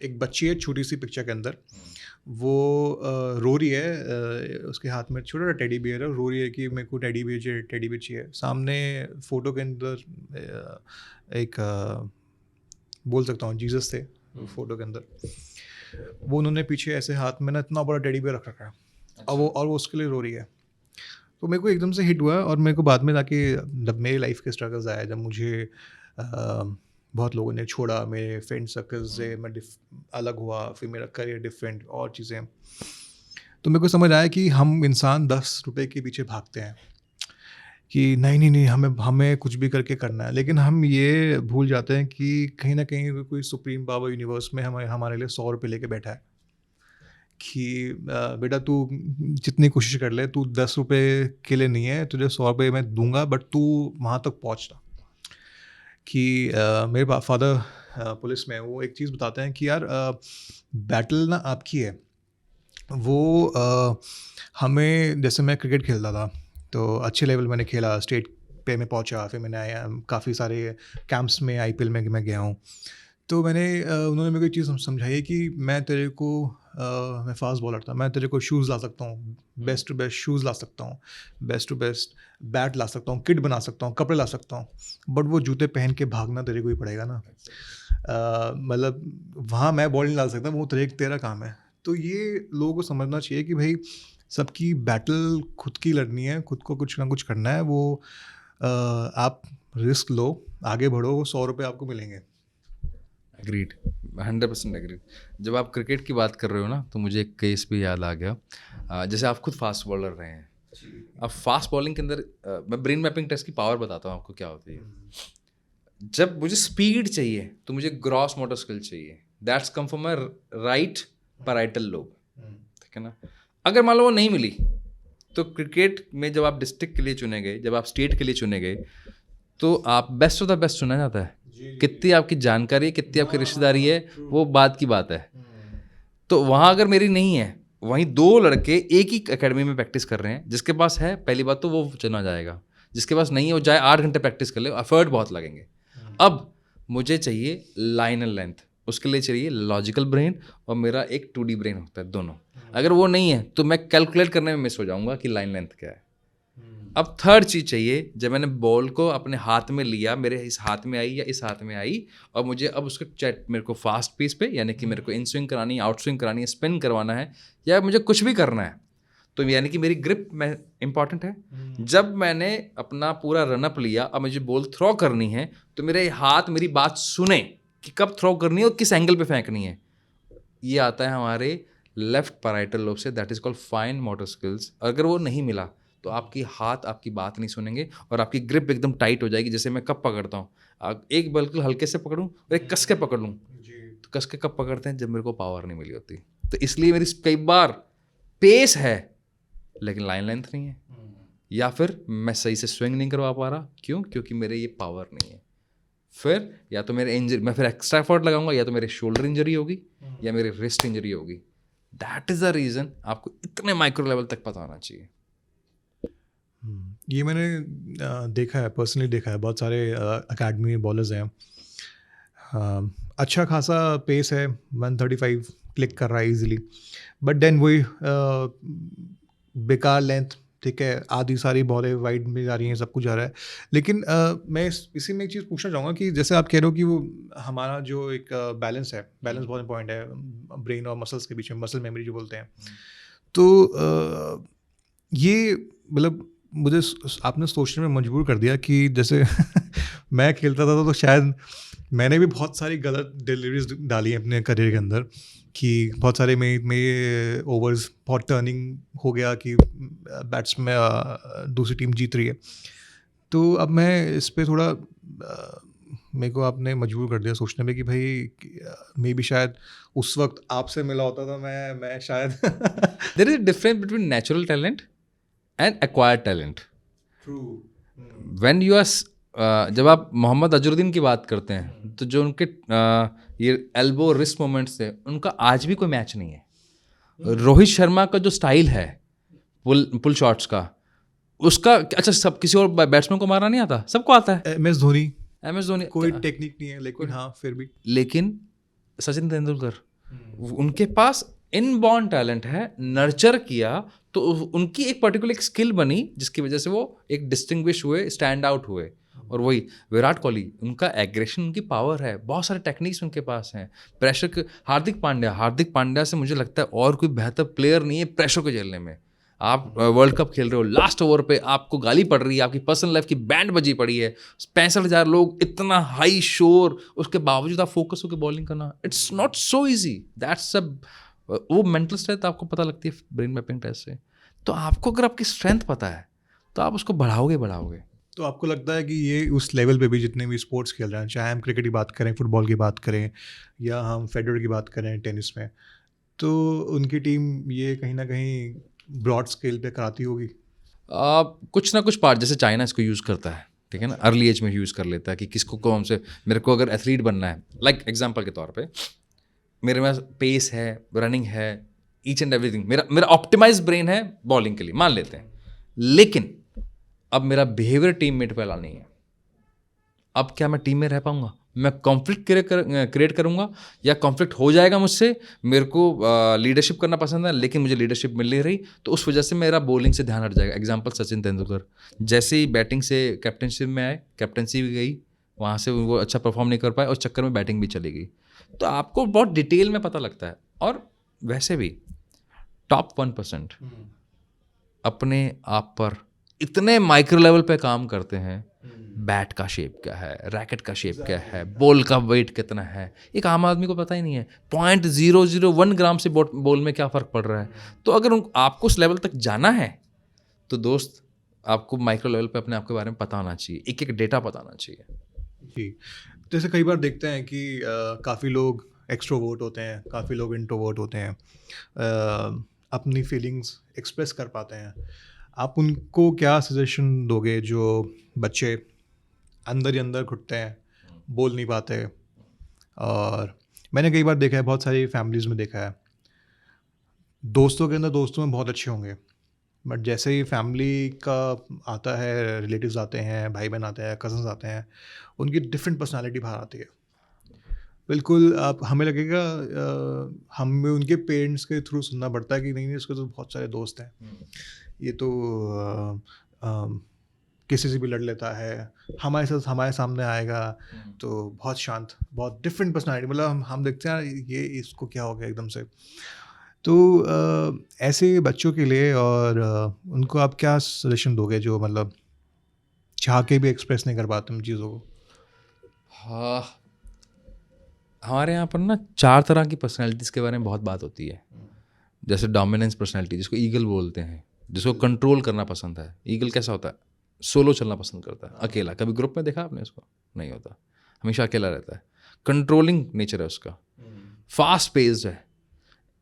एक बच्ची है छोटी सी पिक्चर के अंदर, वो रो रही है, उसके हाथ में छोटा सा टेडी बियर है, रो रही है कि मेरे को टेडी बियर चाहिए। सामने फ़ोटो के अंदर एक बोल सकता हूँ जीसस थे फ़ोटो के अंदर। वो उन्होंने पीछे ऐसे हाथ में ना इतना बड़ा टेडी बियर रख रखा है, और वो उसके लिए रो रही है। तो मेरे को एकदम से हिट हुआ, और मेरे को बाद में जाके जब मेरी लाइफ के स्ट्रगल्स आए, जब मुझे बहुत लोगों ने छोड़ा, मेरे फ्रेंड सर्कल से मैं अलग हुआ, फिर मेरा करियर डिफरेंट और चीज़ें, तो मेरे को समझ आया कि हम इंसान 10 रुपए के पीछे भागते हैं कि नहीं हमें कुछ भी करके करना है, लेकिन हम ये भूल जाते हैं कि कहीं ना कहीं कोई सुप्रीम पावर यूनिवर्स में हमारे लिए 100 रुपये लेके बैठा है कि बेटा तू जितनी कोशिश कर ले, तू 10 रुपये के लिए नहीं है, तुझे 100 रुपये मैं दूंगा, बट तू वहाँ तक पहुँचना। कि मेरे फादर पुलिस में, वो एक चीज़ बताते हैं कि यार बैटल ना आपकी है। वो हमें, जैसे मैं क्रिकेट खेलता था तो अच्छे लेवल मैंने खेला, स्टेट पे में पहुंचा, फिर मैंने काफ़ी सारे कैंप्स में IPL में मैं गया हूँ। तो उन्होंने मेरे को एक चीज़ समझाई कि मैं तेरे को मैं फास्ट बॉलर था, मैं तेरे को शूज़ ला सकता हूँ, बेस्ट टू बेस्ट शूज़ ला सकता हूँ, बेस्ट टू बेस्ट बैट ला सकता हूँ, किट बना सकता हूँ, कपड़े ला सकता हूँ, बट वो जूते पहन के भागना तेरे को ही पड़ेगा ना। मतलब वहाँ मैं बॉल नहीं ला सकता, वो तेरा काम है। तो ये लोगों को समझना चाहिए कि भाई सबकी बैटल खुद की लड़नी है, खुद को कुछ ना कुछ करना है। वो आप रिस्क लो, आगे बढ़ो, 100 रुपये आपको मिलेंगे। Agreed, 100% agreed. जब आप क्रिकेट की बात कर रहे हो ना, तो मुझे एक केस भी याद आ गया। जैसे आप खुद फास्ट बॉलर रहे हैं, अब फास्ट बॉलिंग के अंदर मैं ब्रेन मैपिंग टेस्ट की पावर बताता हूँ आपको क्या होती है। जब मुझे स्पीड चाहिए तो मुझे ग्रॉस मोटर स्किल चाहिए, that's come from my right parietal lobe, ठीक है ना। अगर मान लो वो नहीं मिली, तो क्रिकेट में जब आप डिस्ट्रिक्ट के लिए चुने गए, जब आप स्टेट के लिए चुने गए, तो आप बेस्ट ऑफ द बेस्ट चुना जाता है। कितनी आपकी जानकारी है, कितनी आपकी रिश्तेदारी है, वो बात की बात है। तो वहाँ अगर मेरी नहीं है, वहीं 2 लड़के एक ही एकेडमी में प्रैक्टिस कर रहे हैं, जिसके पास है पहली बात तो वो चुना जाएगा, जिसके पास नहीं है वो चाहे 8 घंटे प्रैक्टिस कर ले, एफर्ट बहुत लगेंगे। अब मुझे चाहिए लाइन एंड लेंथ, उसके लिए चाहिए लॉजिकल ब्रेन, और मेरा एक 2D ब्रेन होता है, दोनों। अगर वो नहीं है तो मैं कैलकुलेट करने में मिस हो जाऊंगा कि लाइन लेंथ क्या है। अब थर्ड चीज़ चाहिए, जब मैंने बॉल को अपने हाथ में लिया, मेरे इस हाथ में आई या इस हाथ में आई, और मुझे अब उसको मेरे को फास्ट पेस पे, यानी कि मेरे को इन स्विंग करानी है, आउट स्विंग करानी है, स्पिन करवाना है, या मुझे कुछ भी करना है, तो यानी कि मेरी ग्रिप में इंपॉर्टेंट है। जब मैंने अपना पूरा रनअप लिया, अब मुझे बॉल थ्रो करनी है, तो मेरे हाथ मेरी बात सुने कि कब थ्रो करनी है और किस एंगल पे फेंकनी है। ये आता है हमारे लेफ्ट पैराइटल लोब से, that is called fine motor skills. अगर वो नहीं मिला तो आपकी हाथ आपकी बात नहीं सुनेंगे, और आपकी ग्रिप एकदम टाइट हो जाएगी। जैसे मैं कब पकड़ता हूँ, एक बिल्कुल हल्के से पकड़ूँ और एक कस के पकड़ लूँ, तो कस के कब पकड़ते हैं, जब मेरे को पावर नहीं मिली होती। तो इसलिए मेरी कई बार पेस है लेकिन लाइन लेंथ नहीं है, या फिर मैं सही से स्विंग नहीं करवा पा रहा, क्यों? क्योंकि मेरे ये पावर नहीं है। फिर या तो मेरे इंजरी, मैं फिर एक्स्ट्रा एफर्ट लगाऊंगा, या तो मेरे शोल्डर इंजरी होगी या मेरे रिस्ट इंजरी होगी। दैट इज़ द रीज़न आपको इतने माइक्रो लेवल तक पता होना चाहिए। ये मैंने देखा है, पर्सनली देखा है, बहुत सारे अकेडमी में बॉलर्स हैं, अच्छा खासा पेस है, 135 क्लिक कर रहा है इजीली, बट देन वही बेकार लेंथ, ठीक है, आधी सारी बॉलें वाइड में जा रही हैं, सब कुछ जा रहा है। लेकिन मैं इसी में एक चीज़ पूछना चाहूँगा कि जैसे आप कह रहे हो कि वो हमारा जो एक बैलेंस है, बैलेंस बहुत इंपॉर्टेंट है ब्रेन और मसल्स के बीच में, मसल मेमोरी जो बोलते हैं। तो ये मतलब मुझे आपने सोचने में मजबूर कर दिया कि जैसे मैं खेलता था तो शायद मैंने भी बहुत सारी गलत डिलीवरीज डाली हैं अपने करियर के अंदर, कि बहुत सारे मेरे ओवर्स बहुत टर्निंग हो गया कि बैट्समैन दूसरी टीम जीत रही है। तो अब मैं इस पे थोड़ा मेरे को आपने मजबूर कर दिया सोचने में कि भाई मे बी शायद उस वक्त आपसे मिला होता तो मैं शायद there is difference between natural talent and acquired talent. When you are जब आप मोहम्मद अजरुद्दीन की बात करते हैं, तो जो उनके ये एल्बो रिस्ट मोमेंट्स थे, उनका आज भी कोई मैच नहीं है। रोहित शर्मा का जो स्टाइल है पुल शॉट्स का, उसका अच्छा, सब किसी और बैट्समैन को मारना नहीं आता, सबको आता है। MS धोनी, MS धोनी कोई टेक्निक नहीं है, लेकिन हाँ फिर भी। लेकिन सचिन तेंदुलकर, उनके पास इनबॉर्न टैलेंट है, नर्चर किया तो उनकी एक पर्टिकुलर एक स्किल बनी, जिसकी वजह से वो एक डिस्टिंग्विश हुए, स्टैंड आउट हुए। और वही विराट कोहली, उनका एग्रेशन, उनकी पावर है, बहुत सारे टेक्निक्स उनके पास हैं, प्रेशर के। हार्दिक पांड्या से मुझे लगता है और कोई बेहतर प्लेयर नहीं है प्रेशर को झेलने में। आप वर्ल्ड कप खेल रहे हो, लास्ट ओवर पे आपको गाली पड़ रही है, आपकी पर्सनल लाइफ की बैंड बजी पड़ी है, 65,000 लोग, इतना हाई शोर, उसके बावजूद आप फोकस होकर बॉलिंग करना, it's not so easy. That's वो मेंटल स्ट्रेंथ आपको पता लगती है ब्रेन मैपिंग टेस्ट से। तो आपको अगर आपकी स्ट्रेंथ पता है तो आप उसको बढ़ाओगे। तो आपको लगता है कि ये उस लेवल पे भी जितने भी स्पोर्ट्स खेल रहे हैं, चाहे हम क्रिकेट की बात करें, फुटबॉल की बात करें, या हम फेडरर की बात करें टेनिस में, तो उनकी टीम ये कहीं ना कहीं ब्रॉड स्केल पे कराती होगी? कुछ ना कुछ पार्ट, जैसे चाइना इसको यूज़ करता है, ठीक है ना, अर्ली एज में यूज़ कर लेता है कि किसको कौन से, मेरे को अगर एथलीट बनना है, लाइक एग्जांपल के तौर पे मेरे पास पेस है, रनिंग है, ईच एंड एवरीथिंग, मेरा ऑप्टिमाइज ब्रेन है बॉलिंग के लिए, मान लेते हैं। लेकिन अब मेरा बिहेवियर टीम मेट वाला नहीं है। अब क्या मैं टीम में रह पाऊंगा? मैं कॉन्फ्लिक्ट क्रिएट करूंगा, या कॉन्फ्लिक्ट हो जाएगा मुझसे। मेरे को लीडरशिप करना पसंद है, लेकिन मुझे लीडरशिप मिल नहीं रही, तो उस वजह से मेरा बॉलिंग से ध्यान हट जाएगा। एग्जांपल सचिन तेंदुलकर, जैसे ही बैटिंग से कैप्टनशिप में आए, कैप्टनसी भी गई, वहाँ से वो अच्छा परफॉर्म नहीं कर पाए, और चक्कर में बैटिंग भी चली गई। तो आपको बहुत डिटेल में पता लगता है। और वैसे भी टॉप 1% अपने आप पर इतने माइक्रो लेवल पे काम करते हैं। बैट का शेप क्या है, रैकेट का शेप क्या है, बॉल का वेट कितना है, एक आम आदमी को पता ही नहीं है। 0.001 ग्राम से बॉल में क्या फ़र्क पड़ रहा है। तो अगर आपको उस लेवल तक जाना है, तो दोस्त आपको माइक्रो लेवल पे अपने आप के बारे में पता होना चाहिए, एक एक डेटा पता होना चाहिए। जी, जैसे कई बार देखते हैं कि काफ़ी लोग एक्सट्रोवर्ट होते हैं, काफ़ी लोग इंट्रोवर्ट होते हैं, अपनी फीलिंग्स एक्सप्रेस कर पाते हैं। आप उनको क्या सजेशन दोगे जो बच्चे अंदर ही अंदर घुटते हैं, बोल नहीं पाते? और मैंने कई बार देखा है, बहुत सारी फैमिलीज़ में देखा है, दोस्तों के अंदर दोस्तों में बहुत अच्छे होंगे, बट जैसे ही फैमिली का आता है, रिलेटिव्स आते हैं, भाई बहन आते हैं, कज़न्स आते हैं, उनकी डिफरेंट पर्सनालिटी बाहर आती है। बिल्कुल, आप हमें लगेगा हमें उनके पेरेंट्स के थ्रू सुनना पड़ता है कि नहीं इसके तो बहुत सारे दोस्त हैं, ये तो किसी से भी लड़ लेता है, हमारे साथ हमारे सामने आएगा तो बहुत शांत, बहुत डिफरेंट पर्सनालिटी, मतलब हम देखते हैं ये इसको क्या हो गया एकदम से। तो ऐसे बच्चों के लिए और उनको आप क्या सजेशन दोगे जो मतलब चाह के भी एक्सप्रेस नहीं कर पाते उन चीज़ों को? हाँ, हमारे यहाँ पर ना 4 तरह की पर्सनैलिटीज़ के बारे में बहुत बात होती है। जैसे डोमिनेंस पर्सनैलिटी, जिसको ईगल बोलते हैं, जिसको कंट्रोल करना पसंद है। ईगल कैसा होता है? सोलो चलना पसंद करता है, अकेला। कभी ग्रुप में देखा आपने उसको? नहीं होता, हमेशा अकेला रहता है। कंट्रोलिंग नेचर है उसका, फास्ट पेस्ड है।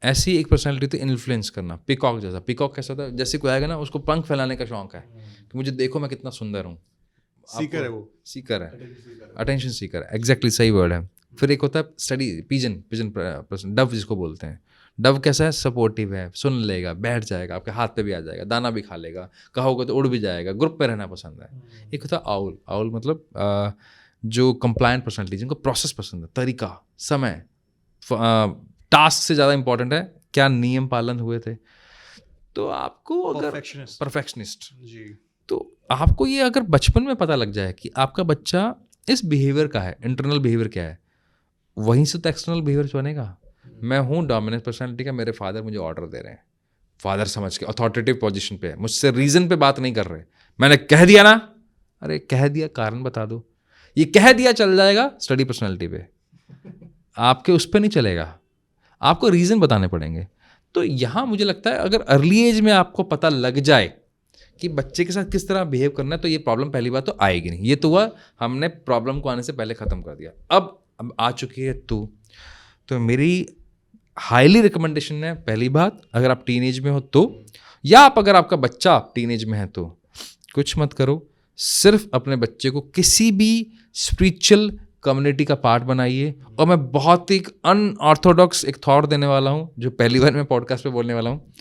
ऐसी एक पर्सनैलिटी थी इन्फ्लुएंस करना, पिकॉक जैसा। पिकॉक कैसा था, जैसे कोई आएगा ना उसको पंख फैलाने का शौक है कि मुझे देखो मैं कितना सुंदर हूँ। सीकर है वो, सीकर है, अटेंशन सीकर है, एग्जैक्टली सही वर्ड है। फिर एक होता है स्टडी पिजन, पिजन डव जिसको बोलते हैं। डव कैसा है, सपोर्टिव है, सुन लेगा, बैठ जाएगा, आपके हाथ पे भी आ जाएगा, दाना भी खा लेगा, कहोगे तो उड़ भी जाएगा, ग्रुप पे रहना पसंद है। एक होता है आउल। आउल मतलब जो कंप्लायंट पर्सनैलिटी, जिनको प्रोसेस पसंद है, तरीका, समय, टास्क से ज़्यादा इंपॉर्टेंट है क्या नियम पालन हुए थे। तो आपको अगर परफेक्शनिस्ट, जी, तो आपको ये अगर बचपन में पता लग जाए कि आपका बच्चा इस बिहेवियर का है, इंटरनल बिहेवियर क्या है, वहीं से तो एक्सटर्नल बिहेवियर बनेगा। मैं हूँ डोमिनेंट पर्सनालिटी का, मेरे फादर मुझे ऑर्डर दे रहे हैं, फादर समझ के अथॉरिटेटिव पोजीशन पे है, मुझसे रीजन पे बात नहीं कर रहे, मैंने कह दिया ना, अरे कह दिया, कारण बता दो। ये कह दिया चल जाएगा स्टडी पर्सनालिटी पे, आपके उस पर नहीं चलेगा, आपको रीज़न बताने पड़ेंगे। तो यहाँ मुझे लगता है अगर अर्ली एज में आपको पता लग जाए कि बच्चे के साथ किस तरह बिहेव करना है, तो ये प्रॉब्लम पहली बात तो आएगी नहीं। ये तो हुआ, हमने प्रॉब्लम को आने से पहले ख़त्म कर दिया। अब आ चुकी है तो मेरी हाईली रिकमेंडेशन है, पहली बात अगर आप टीनेज में हो तो, या आप अगर आपका बच्चा टीनेज में है तो कुछ मत करो, सिर्फ अपने बच्चे को किसी भी स्पिरिचुअल कम्युनिटी का पार्ट बनाइए। और मैं बहुत ही अनऑर्थोडॉक्स एक थॉट देने वाला हूँ, जो पहली बार मैं पॉडकास्ट पे बोलने वाला हूँ।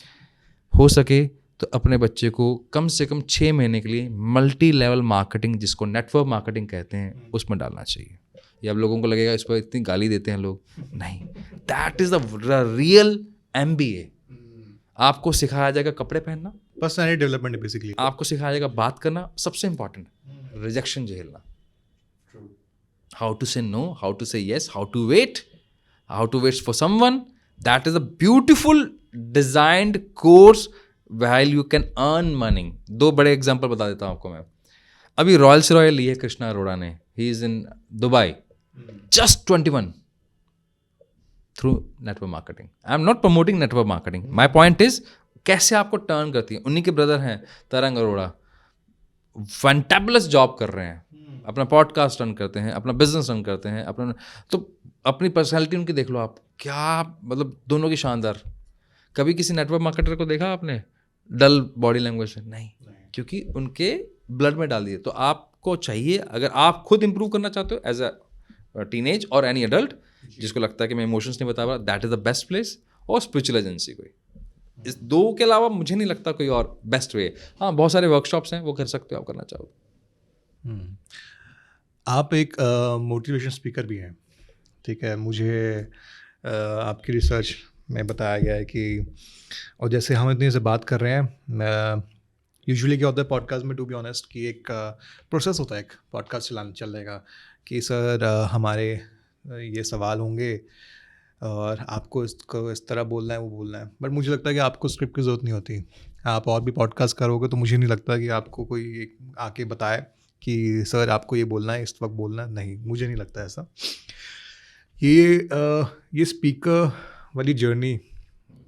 हो सके तो अपने बच्चे को कम से कम 6 महीने के लिए मल्टी लेवल मार्केटिंग, जिसको नेटवर्क मार्केटिंग कहते हैं, उसमें डालना चाहिए। ये अब लोगों को लगेगा इस पर इतनी गाली देते हैं लोग, नहीं, that is the real MBA। आपको सिखाया जाएगा कपड़े पहनना, पर्सनैलिटी डेवलपमेंट बेसिकली। आपको सिखाया जाएगा बात करना, सबसे इंपॉर्टेंट रिजेक्शन झेलना, how to say no, how to say yes, how to wait for someone. That is a beautiful designed course while you can earn money. 2 बड़े एग्जांपल बता देता हूँ आपको मैं। अभी रॉयल्स रॉयल ली है कृष्णा अरोड़ा ने, he is in Dubai, just 21 through network marketing. I am not promoting network marketing, my point is कैसे आपको टर्न करती है। उन्हीं के ब्रदर हैं तरंग अरोड़ा, फैंटेबुलस जॉब कर रहे हैं, अपना पॉडकास्ट रन करते हैं, अपना बिजनेस रन करते हैं, अपना, तो अपनी पर्सनैलिटी उनकी देख लो आप, क्या मतलब दोनों की शानदार। कभी किसी नेटवर्क मार्केटर को देखा आपने डल बॉडी लैंग्वेज से? नहीं, क्योंकि उनके ब्लड में डाल दिए। तो आपको चाहिए, अगर आप खुद इंप्रूव करना चाहते हो एज अ टीनेज और एनी एडल्ट जिसको लगता है कि मैं इमोशंस नहीं बता रहा, that is the best place. और स्पिरिचुअल एजेंसी कोई, इस 2 के अलावा मुझे नहीं लगता कोई और बेस्ट वे। हाँ, बहुत सारे वर्कशॉप्स हैं, वो कर सकते हो आप, करना चाहो। आप एक मोटिवेशन स्पीकर भी हैं, ठीक है। मुझे आपकी रिसर्च में बताया गया है कि, और जैसे हम इतनी से बात कर रहे हैं, यूजुअली क्या होता है पॉडकास्ट में, टू बी ऑनेस्ट, कि एक प्रोसेस होता है एक पॉडकास्ट चलने का, कि सर हमारे ये सवाल होंगे और आपको इसको इस तरह बोलना है, वो बोलना है। बट मुझे लगता है कि आपको स्क्रिप्ट की ज़रूरत नहीं होती। आप और भी पॉडकास्ट करोगे तो मुझे नहीं लगता कि आपको कोई आके बताए कि सर आपको ये बोलना है, इस वक्त बोलना है। नहीं, मुझे नहीं लगता ऐसा। ये स्पीकर वाली जर्नी,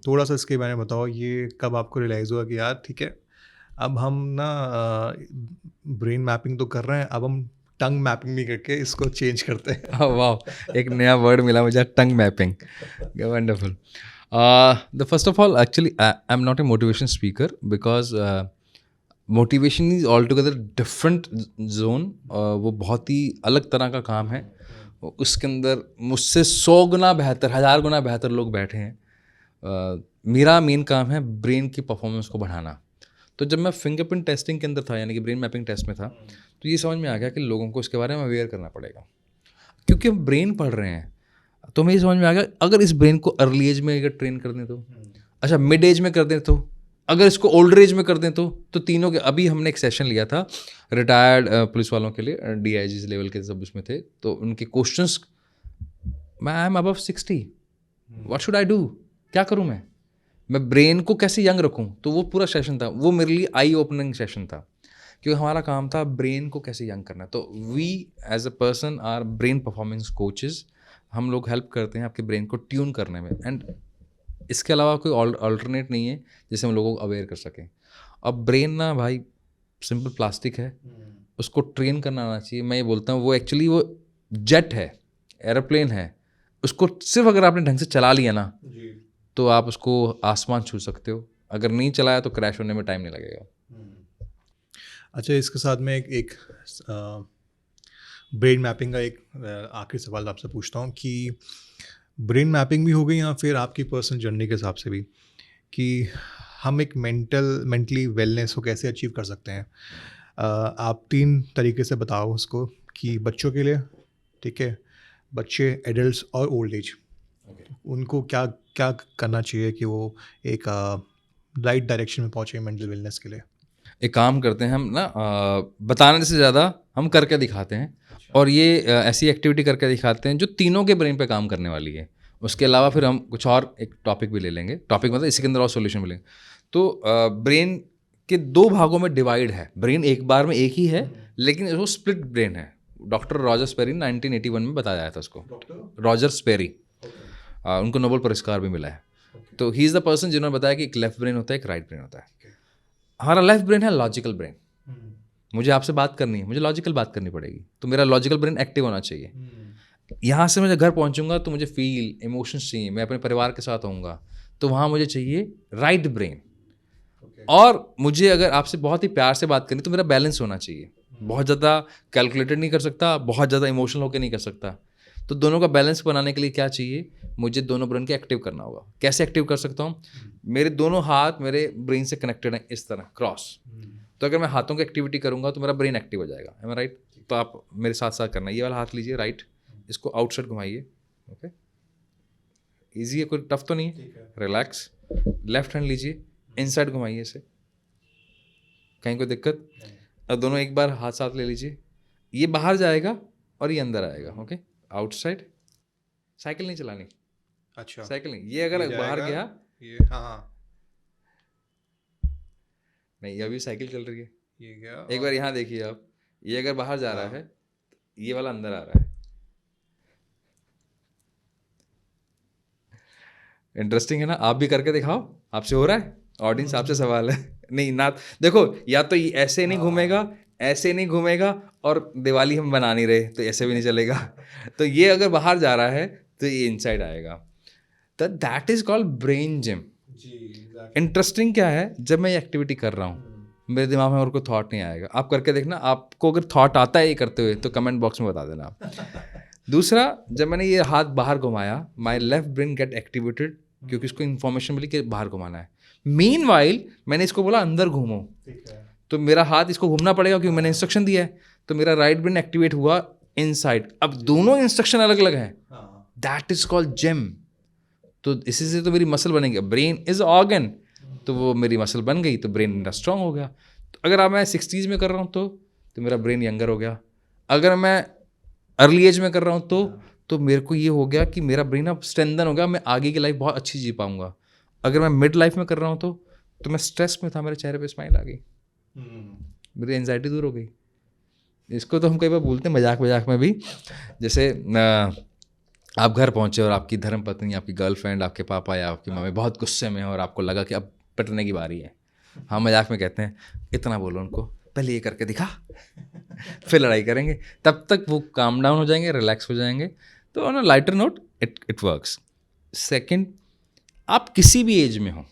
थोड़ा सा इसके बारे में बताओ। ये कब आपको रियलाइज़ हुआ कि यार ठीक है, अब हम ना ब्रेन मैपिंग तो कर रहे हैं, अब हम टंग मैपिंग भी करके इसको चेंज करते हैं। वाह, एक नया वर्ड मिला मुझे, tongue mapping, wonderful. The first of all, actually I am not a motivation speaker, because motivation is altogether different zone. वो बहुत ही अलग तरह का काम है, उसके अंदर मुझसे 100 गुना बेहतर, 1000 गुना बेहतर लोग बैठे हैं। मेरा मेन काम है ब्रेन की परफॉर्मेंस को बढ़ाना। तो जब मैं फिंगरप्रिंट टेस्टिंग के अंदर था, यानी कि ब्रेन मैपिंग टेस्ट में था, तो ये समझ में आ गया कि लोगों को इसके बारे में अवेयर करना पड़ेगा, क्योंकि हम ब्रेन पढ़ रहे हैं। तो मुझे समझ में आ गया, अगर इस ब्रेन को अर्ली एज में अगर ट्रेन कर दें तो, अच्छा मिड एज में कर दें तो, अगर इसको ओल्डर एज में कर दें तो तीनों के। अभी हमने एक सेशन लिया था रिटायर्ड पुलिस वालों के लिए, DIG लेवल के सब उसमें थे, तो उनके क्वेश्चंस, मैं I am above 60, what should I do, क्या करूँ मैं ब्रेन को कैसे यंग रखूँ। तो वो पूरा सेशन था, वो मेरे लिए आई ओपनिंग सेशन था, क्योंकि हमारा काम था ब्रेन को कैसे यंग करना है। तो we as a person are brain performance coaches, हम लोग हेल्प करते हैं आपके ब्रेन को ट्यून करने में। एंड इसके अलावा कोई अल्टरनेट नहीं है जिससे हम लोगों को अवेयर कर सकें। अब ब्रेन ना भाई सिंपल प्लास्टिक है, उसको ट्रेन करना आना चाहिए। मैं ये बोलता हूँ वो एक्चुअली वो जेट है, एरोप्लेन है, उसको सिर्फ अगर आपने ढंग से चला लिया ना, तो आप उसको आसमान छू सकते हो। अगर नहीं चलाया तो क्रैश होने में टाइम नहीं लगेगा। अच्छा, इसके साथ में एक ब्रेन मैपिंग का एक आखिरी सवाल आपसे पूछता हूँ कि ब्रेन मैपिंग भी हो गई या फिर आपकी पर्सनल जर्नी के हिसाब से भी, कि हम एक मेंटली वेलनेस को कैसे अचीव कर सकते हैं। आप 3 तरीके से बताओ उसको, कि बच्चों के लिए, ठीक है, बच्चे, एडल्ट्स और ओल्ड एज, उनको क्या क्या करना चाहिए कि वो एक राइट डायरेक्शन में पहुँचे मेंटल वेलनेस के लिए। एक काम करते हैं हम ना, बताने से ज़्यादा हम करके दिखाते हैं। और ये ऐसी एक्टिविटी करके दिखाते हैं जो तीनों के ब्रेन पे काम करने वाली है। उसके अलावा फिर हम कुछ और एक टॉपिक भी ले लेंगे, टॉपिक मतलब इसी के अंदर और सॉल्यूशन भी लेंगे। तो ब्रेन के 2 भागों में डिवाइड है। ब्रेन एक बार में एक ही है, लेकिन वो स्प्लिट ब्रेन है। डॉक्टर रॉजर स्पेरी 1981 में बताया गया था उसको। रॉजर स्पेरी, उनको नोबेल पुरस्कार भी मिला है। तो ही इज़ द पर्सन जिन्होंने बताया कि एक लेफ्ट ब्रेन होता है, एक राइट ब्रेन होता है। हमारा लेफ्ट ब्रेन है लॉजिकल ब्रेन। मुझे आपसे बात करनी है, मुझे लॉजिकल बात करनी पड़ेगी, तो मेरा लॉजिकल ब्रेन एक्टिव होना चाहिए। यहाँ से मैं जब घर पहुँचूंगा तो मुझे फील, इमोशंस चाहिए, मैं अपने परिवार के साथ आऊँगा, तो वहाँ मुझे चाहिए राइट ब्रेन। और मुझे अगर आपसे बहुत ही प्यार से बात करनी तो मेरा बैलेंस होना चाहिए। बहुत ज़्यादा कैलकुलेटेड नहीं कर सकता, बहुत ज़्यादा इमोशनल होकर नहीं कर सकता। तो दोनों का बैलेंस बनाने के लिए क्या चाहिए, मुझे दोनों ब्रेन के एक्टिव करना होगा। कैसे एक्टिव कर सकता हूँ, मेरे दोनों हाथ मेरे ब्रेन से कनेक्टेड हैं इस तरह क्रॉस। तो अगर मैं हाथों की एक्टिविटी करूँगा तो मेरा ब्रेन एक्टिव हो जाएगा। है राइट? तो आप मेरे साथ साथ करना, ये वाला हाथ लीजिए राइट, इसको आउटसाइड घुमाइए। ओके, ईजी है, कोई टफ तो नहीं है, रिलैक्स। लेफ्ट हैंड लीजिए, इनसाइड घुमाइए इसे, कहीं कोई दिक्कत। अब दोनों एक बार हाथ साथ ले लीजिए, ये बाहर जाएगा और ये अंदर आएगा। Okay, outside. साइकिल नहीं चलानी। अच्छा, साइकिल नहीं, ये अगर बाहर गया, ये हाँ, नहीं अभी साइकिल चल रही है, ये गया। एक बार यहाँ देखिए आप, ये अगर बाहर जा रहा है, ये वाला अंदर आ रहा है। इंटरेस्टिंग है ना? आप भी करके दिखाओ, आपसे हो रहा है, ऑडियंस आपसे सवाल है। नहीं ना, देखो या तो ये ऐसे नहीं घूमेगा, ऐसे नहीं घूमेगा, और दिवाली हम बना नहीं रहे तो ऐसे भी नहीं चलेगा। तो ये अगर बाहर जा रहा है तो ये इनसाइड आएगा। तो that is called brain gym. Interesting क्या है, जब मैं ये एक्टिविटी कर रहा हूँ मेरे दिमाग में और कोई थॉट नहीं आएगा। आप करके देखना, आपको अगर थॉट आता है ये करते हुए तो कमेंट बॉक्स में बता देना आप। दूसरा, जब मैंने ये हाथ बाहर घुमाया, my left brain gate activated, क्योंकि इसको इन्फॉर्मेशन मिली कि बाहर घुमाना है। मीनवाइल मैंने इसको बोला अंदर घूमो, तो मेरा हाथ इसको घूमना पड़ेगा क्योंकि मैंने इंस्ट्रक्शन दिया है। तो मेरा राइट ब्रेन एक्टिवेट हुआ इनसाइड। अब दोनों इंस्ट्रक्शन अलग अलग हैं, दैट इज कॉल्ड जिम। तो इसी से तो मेरी मसल बनेगी। ब्रेन इज ऑर्गन, तो वो मेरी मसल बन गई, तो ब्रेन मेरा स्ट्रांग हो गया। तो अगर आप मैं 60s में कर रहा हूँ तो मेरा ब्रेन यंगर हो गया। अगर मैं अर्ली एज में कर रहा हूँ तो मेरे को ये हो गया कि मेरा ब्रेन अब स्ट्रेंथन हो गया, मैं आगे की लाइफ बहुत अच्छी जी पाऊंगा। अगर मैं मिड लाइफ में कर रहा हूँ तो मैं स्ट्रेस में था, मेरे चेहरे पे स्माइल आ गई, मेरी एंजाइटी दूर हो गई। इसको तो हम कई बार बोलते हैं मजाक मजाक में भी, जैसे आप घर पहुँचे और आपकी धर्मपत्नी, आपकी गर्लफ्रेंड, आपके पापा या आपकी मम्मी बहुत गुस्से में है और आपको लगा कि अब पिटने की बारी है। हम मजाक में कहते हैं इतना बोलो उनको, पहले ये करके दिखा, फिर लड़ाई करेंगे। तब तक वो काम डाउन हो जाएंगे, रिलैक्स हो जाएंगे। तो on a lighter note it works. Second, आप किसी भी एज में हो,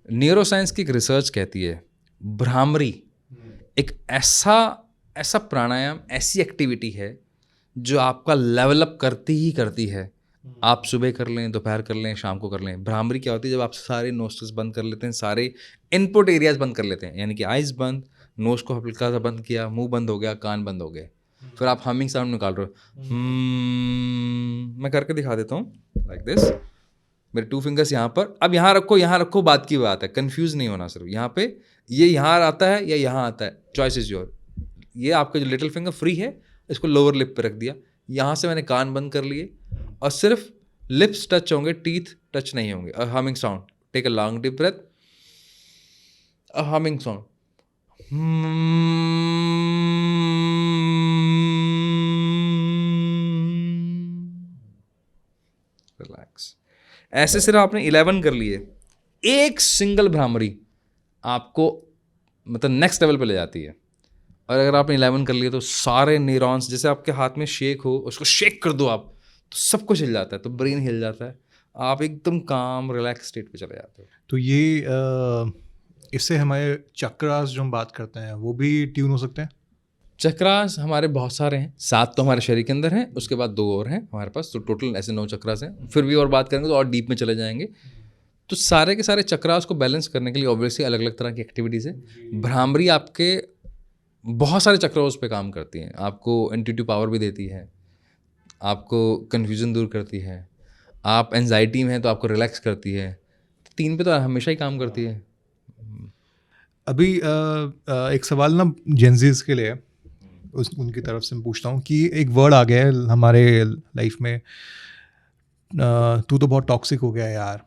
न्यूरोसाइंस की एक रिसर्च कहती है भ्रामरी एक ऐसा प्राणायाम, ऐसी एक्टिविटी है जो आपका लेवल अप करती ही करती है। आप सुबह कर लें, दोपहर कर लें, शाम को कर लें। भ्रामरी क्या होती है, जब आप सारे नोस्ट्रल्स बंद कर लेते हैं, सारे इनपुट एरियाज बंद कर लेते हैं, यानी कि आइज़ बंद, नोज को हल्का सा बंद किया, मुंह बंद हो गया, कान बंद हो गए, फिर आप हमिंग साउंड निकाल रहे हो। मैं करके दिखा देता हूँ लाइक दिस। मेरे 2 फिंगर्स यहाँ पर, अब यहाँ रखो, बात की बात है, कंफ्यूज नहीं होना। सिर्फ यहाँ पे ये यहाँ आता है या यहाँ आता है, चॉइस इज योर। ये आपका जो लिटिल फिंगर फ्री है, इसको लोअर लिप पे रख दिया। यहाँ से मैंने कान बंद कर लिए और सिर्फ लिप्स टच होंगे, टीथ टच नहीं होंगे। और humming sound, take a long deep breath, a humming sound, relax. ऐसे सिर्फ आपने 11 कर लिए। एक सिंगल भ्रामरी आपको मतलब नेक्स्ट लेवल पे ले जाती है। और अगर आपने 11 कर लिए तो सारे न्यूरॉन्स, जैसे आपके हाथ में शेक हो, उसको शेक कर दो आप, तो सब कुछ हिल जाता है, तो ब्रेन हिल जाता है, आप एकदम काम रिलैक्स स्टेट पे चले जाते हो। तो ये इससे हमारे चक्रास जो हम बात करते हैं वो भी ट्यून हो सकते हैं। चक्रास हमारे बहुत सारे हैं, 7 तो हमारे शरीर के अंदर हैं, उसके बाद 2 और हैं हमारे पास, तो टोटल ऐसे 9 चक्रास हैं। फिर भी और बात करेंगे तो और डीप में चले जाएंगे। तो सारे के सारे चक्रास को बैलेंस करने के लिए ऑब्वियसली अलग अलग तरह की एक्टिविटीज़ है। भ्रामरी आपके बहुत सारे चक्रास पे काम करती हैं, आपको इंट्यूटिव पावर भी देती है, आपको कन्फ्यूज़न दूर करती है, आप एंजाइटी में हैं तो आपको रिलैक्स करती है। 3 पे तो हमेशा ही काम करती है। अभी एक सवाल ना जेंजीज के लिए उनकी तरफ से मैं पूछता हूँ कि एक वर्ड आ गया है हमारे लाइफ में, तू तो बहुत टॉक्सिक हो गया है यार,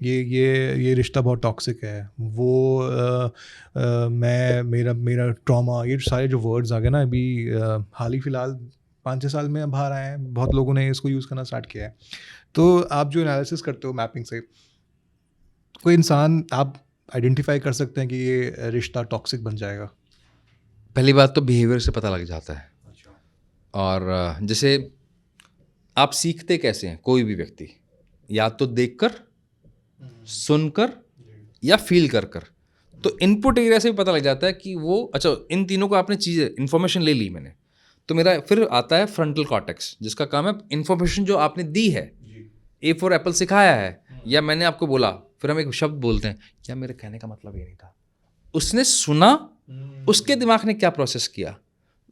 ये रिश्ता बहुत टॉक्सिक है, वो मैं मेरा ट्रॉमा, ये सारे जो वर्ड्स आ गए ना अभी हाल ही फिलहाल 5-6 साल में बाहर आए हैं, बहुत लोगों ने इसको यूज़ करना स्टार्ट किया है। तो आप जो एनालिसिस करते हो मैपिंग से, कोई इंसान आप आइडेंटिफाई कर सकते हैं कि ये रिश्ता टॉक्सिक बन जाएगा? पहली बात तो बिहेवियर से पता लग जाता है। और जैसे आप सीखते कैसे हैं, कोई भी व्यक्ति या तो देखकर, सुनकर या फील कर कर। तो इनपुट एरिया से भी पता लग जाता है कि वो, अच्छा इन तीनों को आपने चीज़ें इन्फॉर्मेशन ले ली मैंने, तो मेरा फिर आता है फ्रंटल कॉर्टेक्स, जिसका काम है इन्फॉर्मेशन जो आपने दी है। ए फॉर एप्पल सिखाया है या मैंने आपको बोला, फिर हम एक शब्द बोलते हैं, क्या मेरे कहने का मतलब ये नहीं था, उसने सुना, उसके दिमाग ने क्या प्रोसेस किया।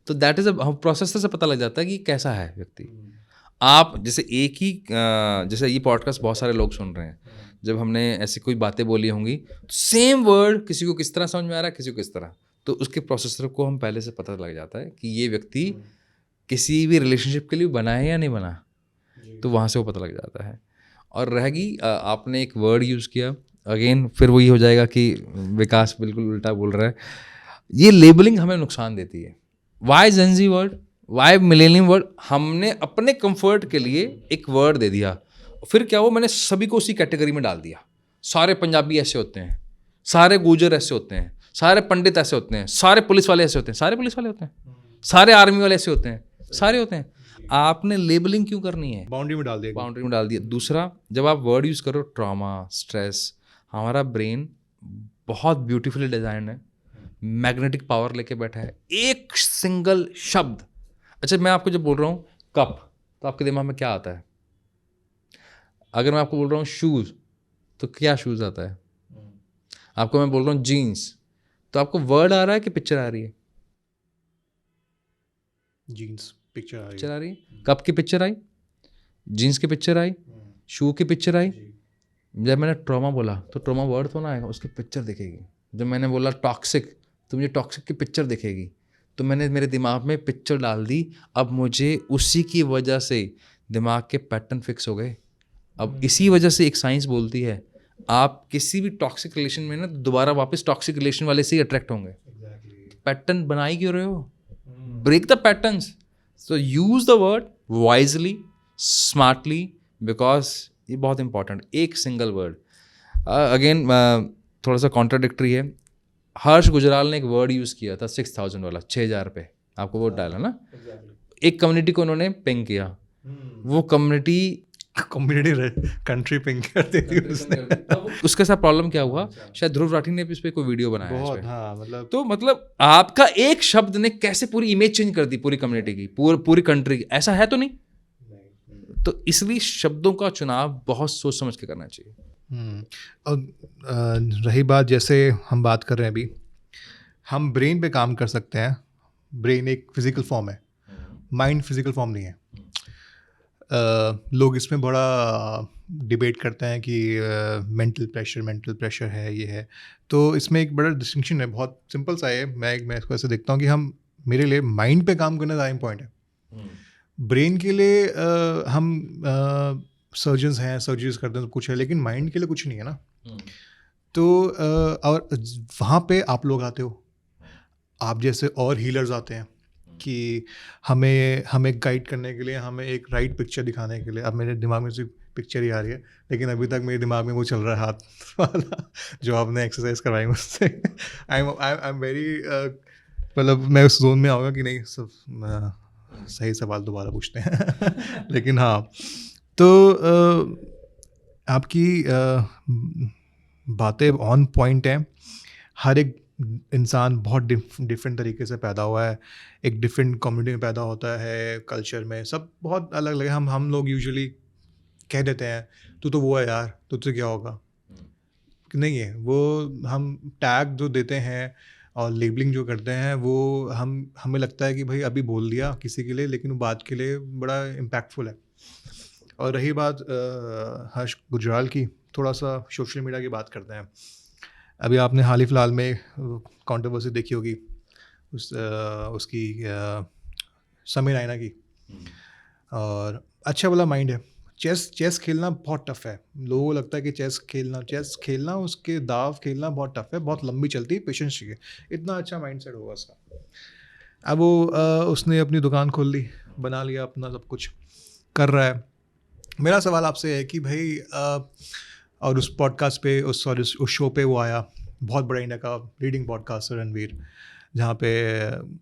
तो दैट इज अ प्रोसेस से पता लग जाता है कि कैसा है व्यक्ति। आप जैसे एक ही जैसे ये पॉडकास्ट बहुत सारे लोग सुन रहे हैं, जब हमने ऐसी कोई बातें बोली होंगी तो सेम वर्ड किसी को किस तरह समझ में आ रहा है, किसी को किस तरह, तो उसके प्रोसेसर को हम पहले से पता लग जाता है कि ये व्यक्ति किसी भी रिलेशनशिप के लिए बना है या नहीं बना, तो वहाँ से वो पता लग जाता है। और रहेगी आपने एक वर्ड यूज़ किया, अगेन फिर वही हो जाएगा कि विकास बिल्कुल उल्टा बोल रहा है। ये लेबलिंग हमें नुकसान देती है। Why Gen Z word, why millennium word, हमने अपने कंफर्ट के लिए एक वर्ड दे दिया, फिर क्या हुआ, मैंने सभी को उसी कैटेगरी में डाल दिया। सारे पंजाबी ऐसे होते हैं, सारे गुजर ऐसे होते हैं, सारे पंडित ऐसे होते हैं, सारे पुलिस वाले ऐसे होते हैं, सारे पुलिस वाले होते हैं, सारे आर्मी वाले ऐसे होते हैं, सारे होते हैं। आपने लेबलिंग क्यों करनी है? बाउंड्री में डाल दिया। बाउंड्री में डाल दिया। दूसरा, जब आप वर्ड यूज़ करो ट्रॉमा, स्ट्रेस, हमारा ब्रेन बहुत ब्यूटीफुली डिजाइन है, मैग्नेटिक पावर लेके बैठा है। एक सिंगल शब्द, अच्छा मैं आपको जब बोल रहा हूँ कप, तो आपके दिमाग में क्या आता है? अगर मैं आपको बोल रहा हूँ शूज़, तो क्या शूज़ आता है? आपको मैं बोल रहा हूँ जीन्स, तो आपको वर्ड आ रहा है कि पिक्चर आ रही है? जीन्स पिक्चर आ पिक्चर आ रही है। कप की पिक्चर आई, जीन्स की पिक्चर आई, शू की पिक्चर आई। जब मैंने ट्रॉमा बोला तो ट्रॉमा वर्ड तो ना आएगा, उसकी पिक्चर दिखेगी। जब मैंने बोला टॉक्सिक, तो मुझे टॉक्सिक की पिक्चर दिखेगी। तो मैंने मेरे दिमाग में पिक्चर डाल दी, अब मुझे उसी की वजह से दिमाग के पैटर्न फिक्स हो गए। अब इसी वजह से एक साइंस बोलती है, आप किसी भी टॉक्सिक रिलेशन में ना दोबारा वापस टॉक्सिक रिलेशन वाले से ही अट्रैक्ट होंगे। पैटर्न बना ही क्यों रहे हो? Break the patterns. So use the word wisely, smartly, because ये बहुत इंपॉर्टेंट, एक सिंगल वर्ड। अगेन थोड़ा सा कॉन्ट्राडिक्टरी है। हर्ष गुजराल ने एक वर्ड यूज़ किया था 6000 वाला, 6000 पे आपको वोट डाला ना, एक कम्युनिटी को उन्होंने पिंग किया, वो कम्युनिटी कंट्री पिंक कर देती उसने। उसके साथ प्रॉब्लम क्या हुआ, शायद ध्रुव राठी ने भी इस पे कोई वीडियो बनाया है बहुत, इस पे। हाँ, मतलब तो मतलब आपका एक शब्द ने कैसे पूरी इमेज चेंज कर दी पूरी कम्युनिटी की, पूरी कंट्री की, ऐसा है तो नहीं। तो इसलिए शब्दों का चुनाव बहुत सोच समझ के करना चाहिए। और रही बात, जैसे हम बात कर रहे हैं अभी, हम ब्रेन पे काम कर सकते हैं। ब्रेन एक फिजिकल फॉर्म है, माइंड फिजिकल फॉर्म नहीं है। लोग इसमें बड़ा डिबेट करते हैं कि मेंटल प्रेशर है, ये है। तो इसमें एक बड़ा डिस्टिंक्शन है, बहुत सिंपल सा है। मैं इसको ऐसे देखता हूँ कि हम, मेरे लिए माइंड पे काम करना ज़्यादा इम्पॉर्टेंट है। ब्रेन के लिए हम सर्जन्स हैं, सर्जरीज करते हैं, सब कुछ है, लेकिन माइंड के लिए कुछ नहीं है ना। तो और वहाँ पे आप लोग आते हो, आप जैसे और हीलर्स आते हैं कि हमें गाइड करने के लिए, हमें एक राइट पिक्चर दिखाने के लिए। अब मेरे दिमाग में सिर्फ पिक्चर ही आ रही है, लेकिन अभी तक मेरे दिमाग में वो चल रहा है हाथ वाला जो आपने एक्सरसाइज करवाई मुझसे। आई एम वेरी, मतलब मैं उस जोन में आऊँगा कि नहीं, सब सही सवाल दोबारा पूछते हैं। लेकिन हाँ, तो आपकी बातें ऑन पॉइंट हैं। हर एक इंसान बहुत डिफरेंट तरीके से पैदा हुआ है, एक डिफरेंट कम्युनिटी में पैदा होता है, कल्चर में सब बहुत अलग अलग है। हम लोग यूजुअली कह देते हैं तू तो वो है यार, तुझसे क्या होगा, नहीं है वो। हम टैग जो देते हैं और लेबलिंग जो करते हैं वो हमें लगता है कि भाई अभी बोल दिया किसी के लिए, लेकिन वो बात के लिए बड़ा इम्पैक्टफुल है। और रही बात हर्ष गुजराल की, थोड़ा सा सोशल मीडिया की बात करते हैं। अभी आपने हाल ही फिलहाल में कंट्रोवर्सी देखी होगी उसकी समय रैना की। और अच्छा वाला माइंड है। चेस खेलना बहुत टफ है। लोगों को लगता है कि चेस खेलना उसके दाव खेलना बहुत टफ है, बहुत लंबी चलती है, पेशेंस चाहिए। इतना अच्छा माइंड सेट होगा उसका। अब वो उसने अपनी दुकान खोल ली, बना लिया अपना, सब कुछ कर रहा है। मेरा सवाल आपसे है कि भाई और उस पॉडकास्ट पे उस शो पे वो आया, बहुत बड़ा इंडिया का लीडिंग पॉडकास्टर रणवीर, जहाँ पे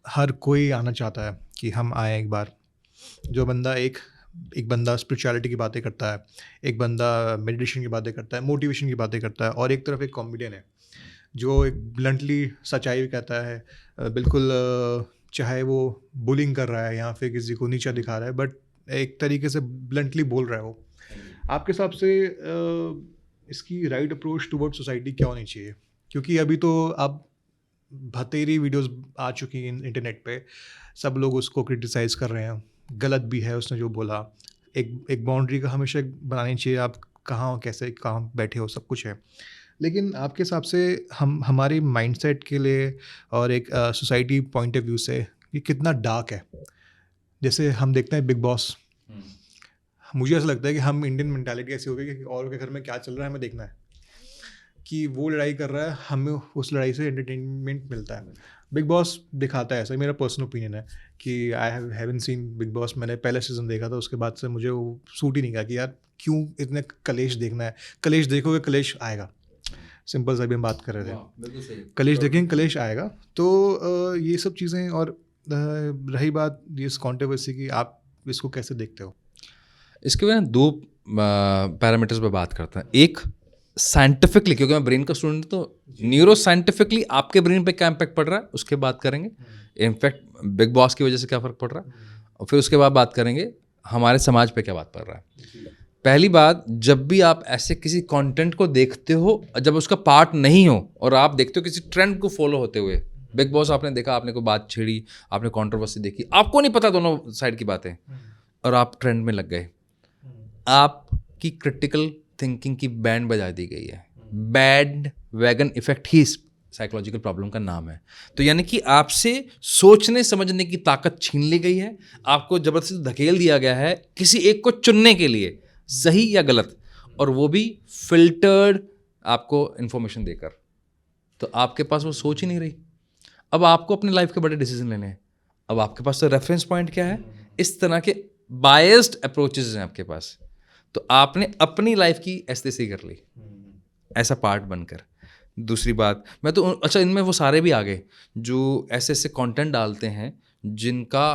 हर कोई आना चाहता है कि हम आए एक बार। जो बंदा एक बंदा स्पिरिचुअलिटी की बातें करता है, एक बंदा मेडिटेशन की बातें करता है, मोटिवेशन की बातें करता है, और एक तरफ एक कॉमेडियन है जो एक ब्लंटली सच्चाई भी कहता है। बिल्कुल चाहे वो बुलिंग कर रहा है या फिर किसी को नीचा दिखा रहा है, बट एक तरीके से ब्लंटली बोल रहा है वो। आपके हिसाब से इसकी राइट अप्रोच टुवर्ड सोसाइटी क्या होनी चाहिए? क्योंकि अभी तो अब भतेरी वीडियोस आ चुकी हैं इंटरनेट पे, सब लोग उसको क्रिटिसाइज़ कर रहे हैं। गलत भी है उसने जो बोला। एक बाउंड्री का हमेशा बनानी चाहिए, आप कहाँ हो, कैसे कहाँ बैठे हो, सब कुछ है। लेकिन आपके हिसाब से हमारी माइंडसेट के लिए और एक सोसाइटी पॉइंट ऑफ व्यू से ये कितना डार्क है? जैसे हम देखते हैं बिग बॉस, मुझे ऐसा लगता है कि हम इंडियन मेंटालिटी ऐसी हो गई कि और के घर में क्या चल रहा है हमें देखना है, कि वो लड़ाई कर रहा है, हमें उस लड़ाई से एंटरटेनमेंट मिलता है। बिग बॉस दिखाता है ऐसा, मेरा पर्सनल ओपिनियन है कि I haven't seen big boss. मैंने पहले सीज़न देखा था, उसके बाद से मुझे वो सूट ही नहीं किया कि यार क्यों इतने कलेश देखना है। कलेश देखोगे कलेश आएगा, सिंपल सा भी हम बात कर रहे थे, कलेश देखेंगे कलेश आएगा। तो ये सब चीज़ें। और रही बात इस कॉन्ट्रोवर्सी की, आप इसको कैसे देखते हो? इसके वजह दो पैरामीटर्स पे बात करते हैं। एक साइंटिफिकली, क्योंकि मैं ब्रेन का स्टूडेंट, तो न्यूरो साइंटिफिकली आपके ब्रेन पे क्या इम्पैक्ट पड़ रहा है उसके बात करेंगे। इनफैक्ट बिग बॉस की वजह से क्या फ़र्क पड़ रहा है, और फिर उसके बाद बात करेंगे हमारे समाज पे क्या बात पड़ रहा है। पहली बात, जब भी आप ऐसे किसी कंटेंट को देखते हो जब उसका पार्ट नहीं हो और आप देखते हो किसी ट्रेंड को फॉलो होते हुए, बिग बॉस आपने देखा, आपने कोई बात छेड़ी, आपने कंट्रोवर्सी देखी, आपको नहीं पता दोनों साइड की बातें, और आप ट्रेंड में लग गए, आपकी क्रिटिकल थिंकिंग की बैंड बजा दी गई है। बैड वैगन इफेक्ट ही साइकोलॉजिकल प्रॉब्लम का नाम है। तो यानी कि आपसे सोचने समझने की ताकत छीन ली गई है, आपको जबरदस्ती धकेल दिया गया है किसी एक को चुनने के लिए, सही या गलत, और वो भी फिल्टर्ड आपको इन्फॉर्मेशन देकर। तो आपके पास वो सोच ही नहीं रही। अब आपको अपनी लाइफ के बड़े डिसीजन लेने हैं। अब आपके पास तो रेफरेंस पॉइंट क्या है? इस तरह के बायस्ड अप्रोचेस हैं आपके पास। तो आपने अपनी लाइफ की एस्थेसी कर ली ऐसा पार्ट बनकर। दूसरी बात, मैं तो अच्छा, इनमें वो सारे भी आ गए जो ऐसे ऐसे कंटेंट डालते हैं जिनका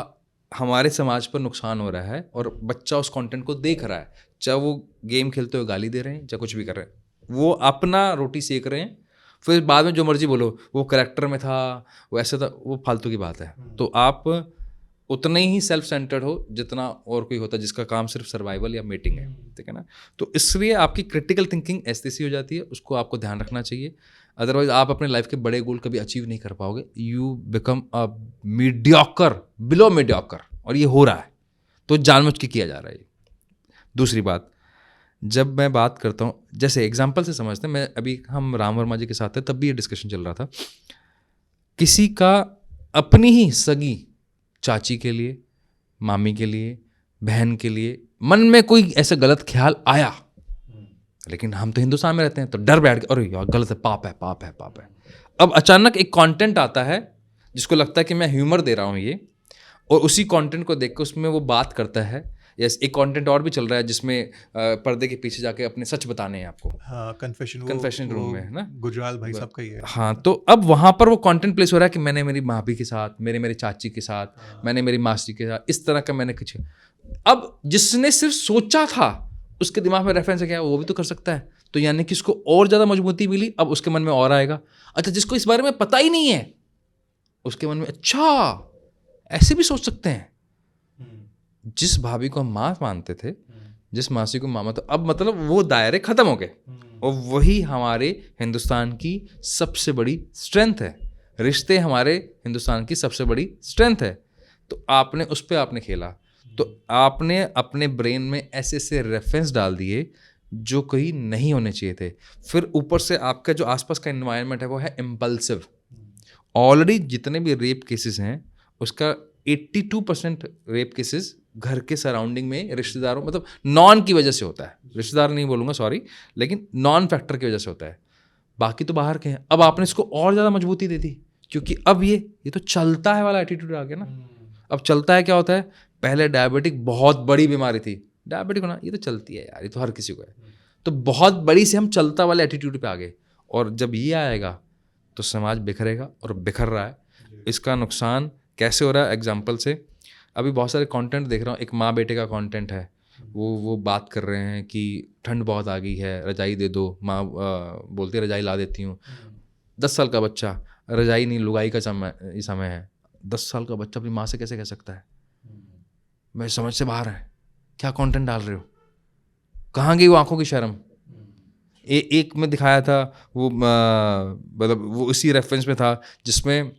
हमारे समाज पर नुकसान हो रहा है, और बच्चा उस कंटेंट को देख रहा है, चाहे वो गेम खेलते हुए गाली दे रहे हैं, चाहे कुछ भी कर रहे हैं, वो अपना रोटी सेक रहे हैं। फिर बाद में जो मर्जी बोलो, वो करैक्टर में था, वो ऐसा था, वो फालतू की बात है। तो आप उतने ही सेल्फ सेंटर्ड हो जितना और कोई होता है जिसका काम सिर्फ सर्वाइवल या मेटिंग है, ठीक है ना। तो इसलिए आपकी क्रिटिकल थिंकिंग ऐसी हो जाती है, उसको आपको ध्यान रखना चाहिए। अदरवाइज आप अपने लाइफ के बड़े गोल कभी अचीव नहीं कर पाओगे। You become a mediocre, below mediocre, और ये हो रहा है, तो जानबूझ के किया जा रहा है। दूसरी बात, जब मैं बात करता हूँ, जैसे एग्जाम्पल से समझते हैं, मैं अभी हम राम वर्मा जी के साथ थे, तब भी ये डिस्कशन चल रहा था। किसी का अपनी ही सगी चाची के लिए, मामी के लिए, बहन के लिए मन में कोई ऐसा गलत ख्याल आया, लेकिन हम तो हिंदुस्तान में रहते हैं, तो डर बैठ गया, अरे यार गलत है, पाप है, पाप है, पाप है। अब अचानक एक कंटेंट आता है जिसको लगता है कि मैं ह्यूमर दे रहा हूँ ये, और उसी कंटेंट को देख कर उसमें वो बात करता है। यस, एक कंटेंट और भी चल रहा है जिसमें पर्दे के पीछे जाके अपने सच बताने हैं आपको। हाँ, कन्फेशन रूम में है ना, गुजराल भाई साहब का ही है। हाँ, तो अब वहाँ पर वो कंटेंट प्लेस हो रहा है कि मैंने मेरी भाभी के साथ, मेरे चाची के साथ, मैंने मेरी मासी के साथ, इस तरह का मैंने कुछ। अब जिसने सिर्फ सोचा था उसके दिमाग में रेफरेंस है क्या, वो भी तो कर सकता है। तो यानी कि उसको और ज़्यादा मजबूती मिली, अब उसके मन में और आएगा। अच्छा, जिसको इस बारे में पता ही नहीं है, उसके मन में अच्छा ऐसे भी सोच सकते हैं। जिस भाभी को हम माँ मानते थे, जिस मासी को मामा, तो अब मतलब वो दायरे खत्म हो गए। और वही हमारे हिंदुस्तान की सबसे बड़ी स्ट्रेंथ है। रिश्ते हमारे हिंदुस्तान की सबसे बड़ी स्ट्रेंथ है। तो आपने उस पर आपने खेला, तो आपने अपने ब्रेन में ऐसे ऐसे रेफरेंस डाल दिए जो कहीं नहीं होने चाहिए थे। फिर ऊपर से आपका जो आसपास का एनवायरनमेंट है वो है इम्पल्सिव। ऑलरेडी जितने भी रेप केसेस हैं उसका 82% रेप केसेस घर के सराउंडिंग में रिश्तेदारों, मतलब नॉन की वजह से होता है। रिश्तेदार नहीं बोलूँगा, सॉरी, लेकिन नॉन फैक्टर की वजह से होता है। बाकी तो बाहर के हैं। अब आपने इसको और ज़्यादा मजबूती दे दी, क्योंकि अब ये तो चलता है वाला एटीट्यूड आ गया ना। अब चलता है क्या होता है, पहले डायबिटिक बहुत बड़ी बीमारी थी, डायबिटिक होना ये तो चलती है यार, ये तो हर किसी को है। तो बहुत बड़ी से हम चलता वाले एटीट्यूड पे आ गए। और जब ये आएगा तो समाज बिखरेगा, और बिखर रहा है। इसका नुकसान कैसे हो रहा है, एग्जाम्पल से अभी बहुत सारे कंटेंट देख रहा हूँ। एक माँ बेटे का कंटेंट है, वो बात कर रहे हैं कि ठंड बहुत आ गई है, रजाई दे दो। माँ बोलती है रजाई ला देती हूँ। 10 साल का बच्चा, रजाई नहीं लुगाई का समय है। 10 साल का बच्चा अपनी माँ से कैसे कह सकता है? मैं समझ से बाहर है। क्या कंटेंट डाल रहे हो? कहाँ गई वो आंखों की शर्म? एक में दिखाया था वो, मतलब वो इसी रेफरेंस में था जिसमें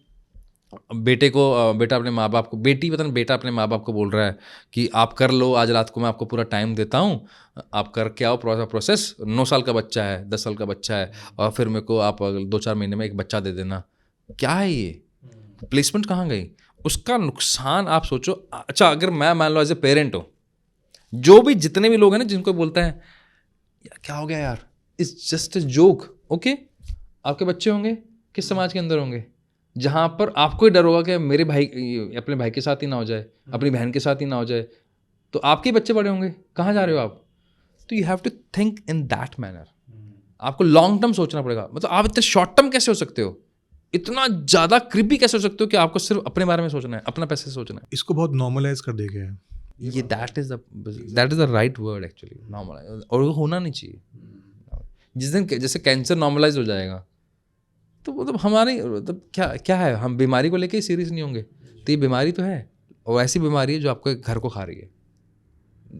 बेटा अपने माँ बाप को, बेटी पता नहीं बेटा अपने माँ बाप को बोल रहा है कि आप कर लो, आज रात को मैं आपको पूरा टाइम देता हूँ, आप करके आओ प्रोसेस। 9 साल का बच्चा है, 10 साल का बच्चा है, और फिर मेरे को आप 2-4 महीने में एक बच्चा दे देना। क्या है ये? प्लेसमेंट कहाँ गई? उसका नुकसान आप सोचो। अच्छा, अगर मैं मान लो एज ए पेरेंट हूँ, जो भी जितने भी लोग हैं ना जिनको बोलते हैं क्या हो गया यार, it's just a joke, okay, आपके बच्चे होंगे किस समाज के अंदर होंगे जहाँ पर आपको ही डर होगा कि मेरे भाई, अपने भाई के साथ ही ना हो जाए, अपनी बहन के साथ ही ना हो जाए, तो आपके बच्चे बड़े होंगे, कहाँ जा रहे हो आप? तो you have to think in that manner. आपको लॉन्ग टर्म सोचना पड़ेगा। मतलब आप इतने शॉर्ट टर्म कैसे हो सकते हो, इतना ज़्यादा क्रिपी कैसे हो सकते हो कि आपको सिर्फ अपने बारे में सोचना है, अपना पैसे सोचना है? इसको बहुत नॉर्मलाइज कर दिया गया है। ये that is the right word actually, normalise. और वो होना नहीं चाहिए। जिस दिन जैसे कैंसर नॉर्मलाइज हो जाएगा तो मतलब हमारी मतलब क्या है, हम बीमारी को लेके ही सीरियस नहीं होंगे। तो ये बीमारी तो है, और ऐसी बीमारी है जो आपके घर को खा रही है।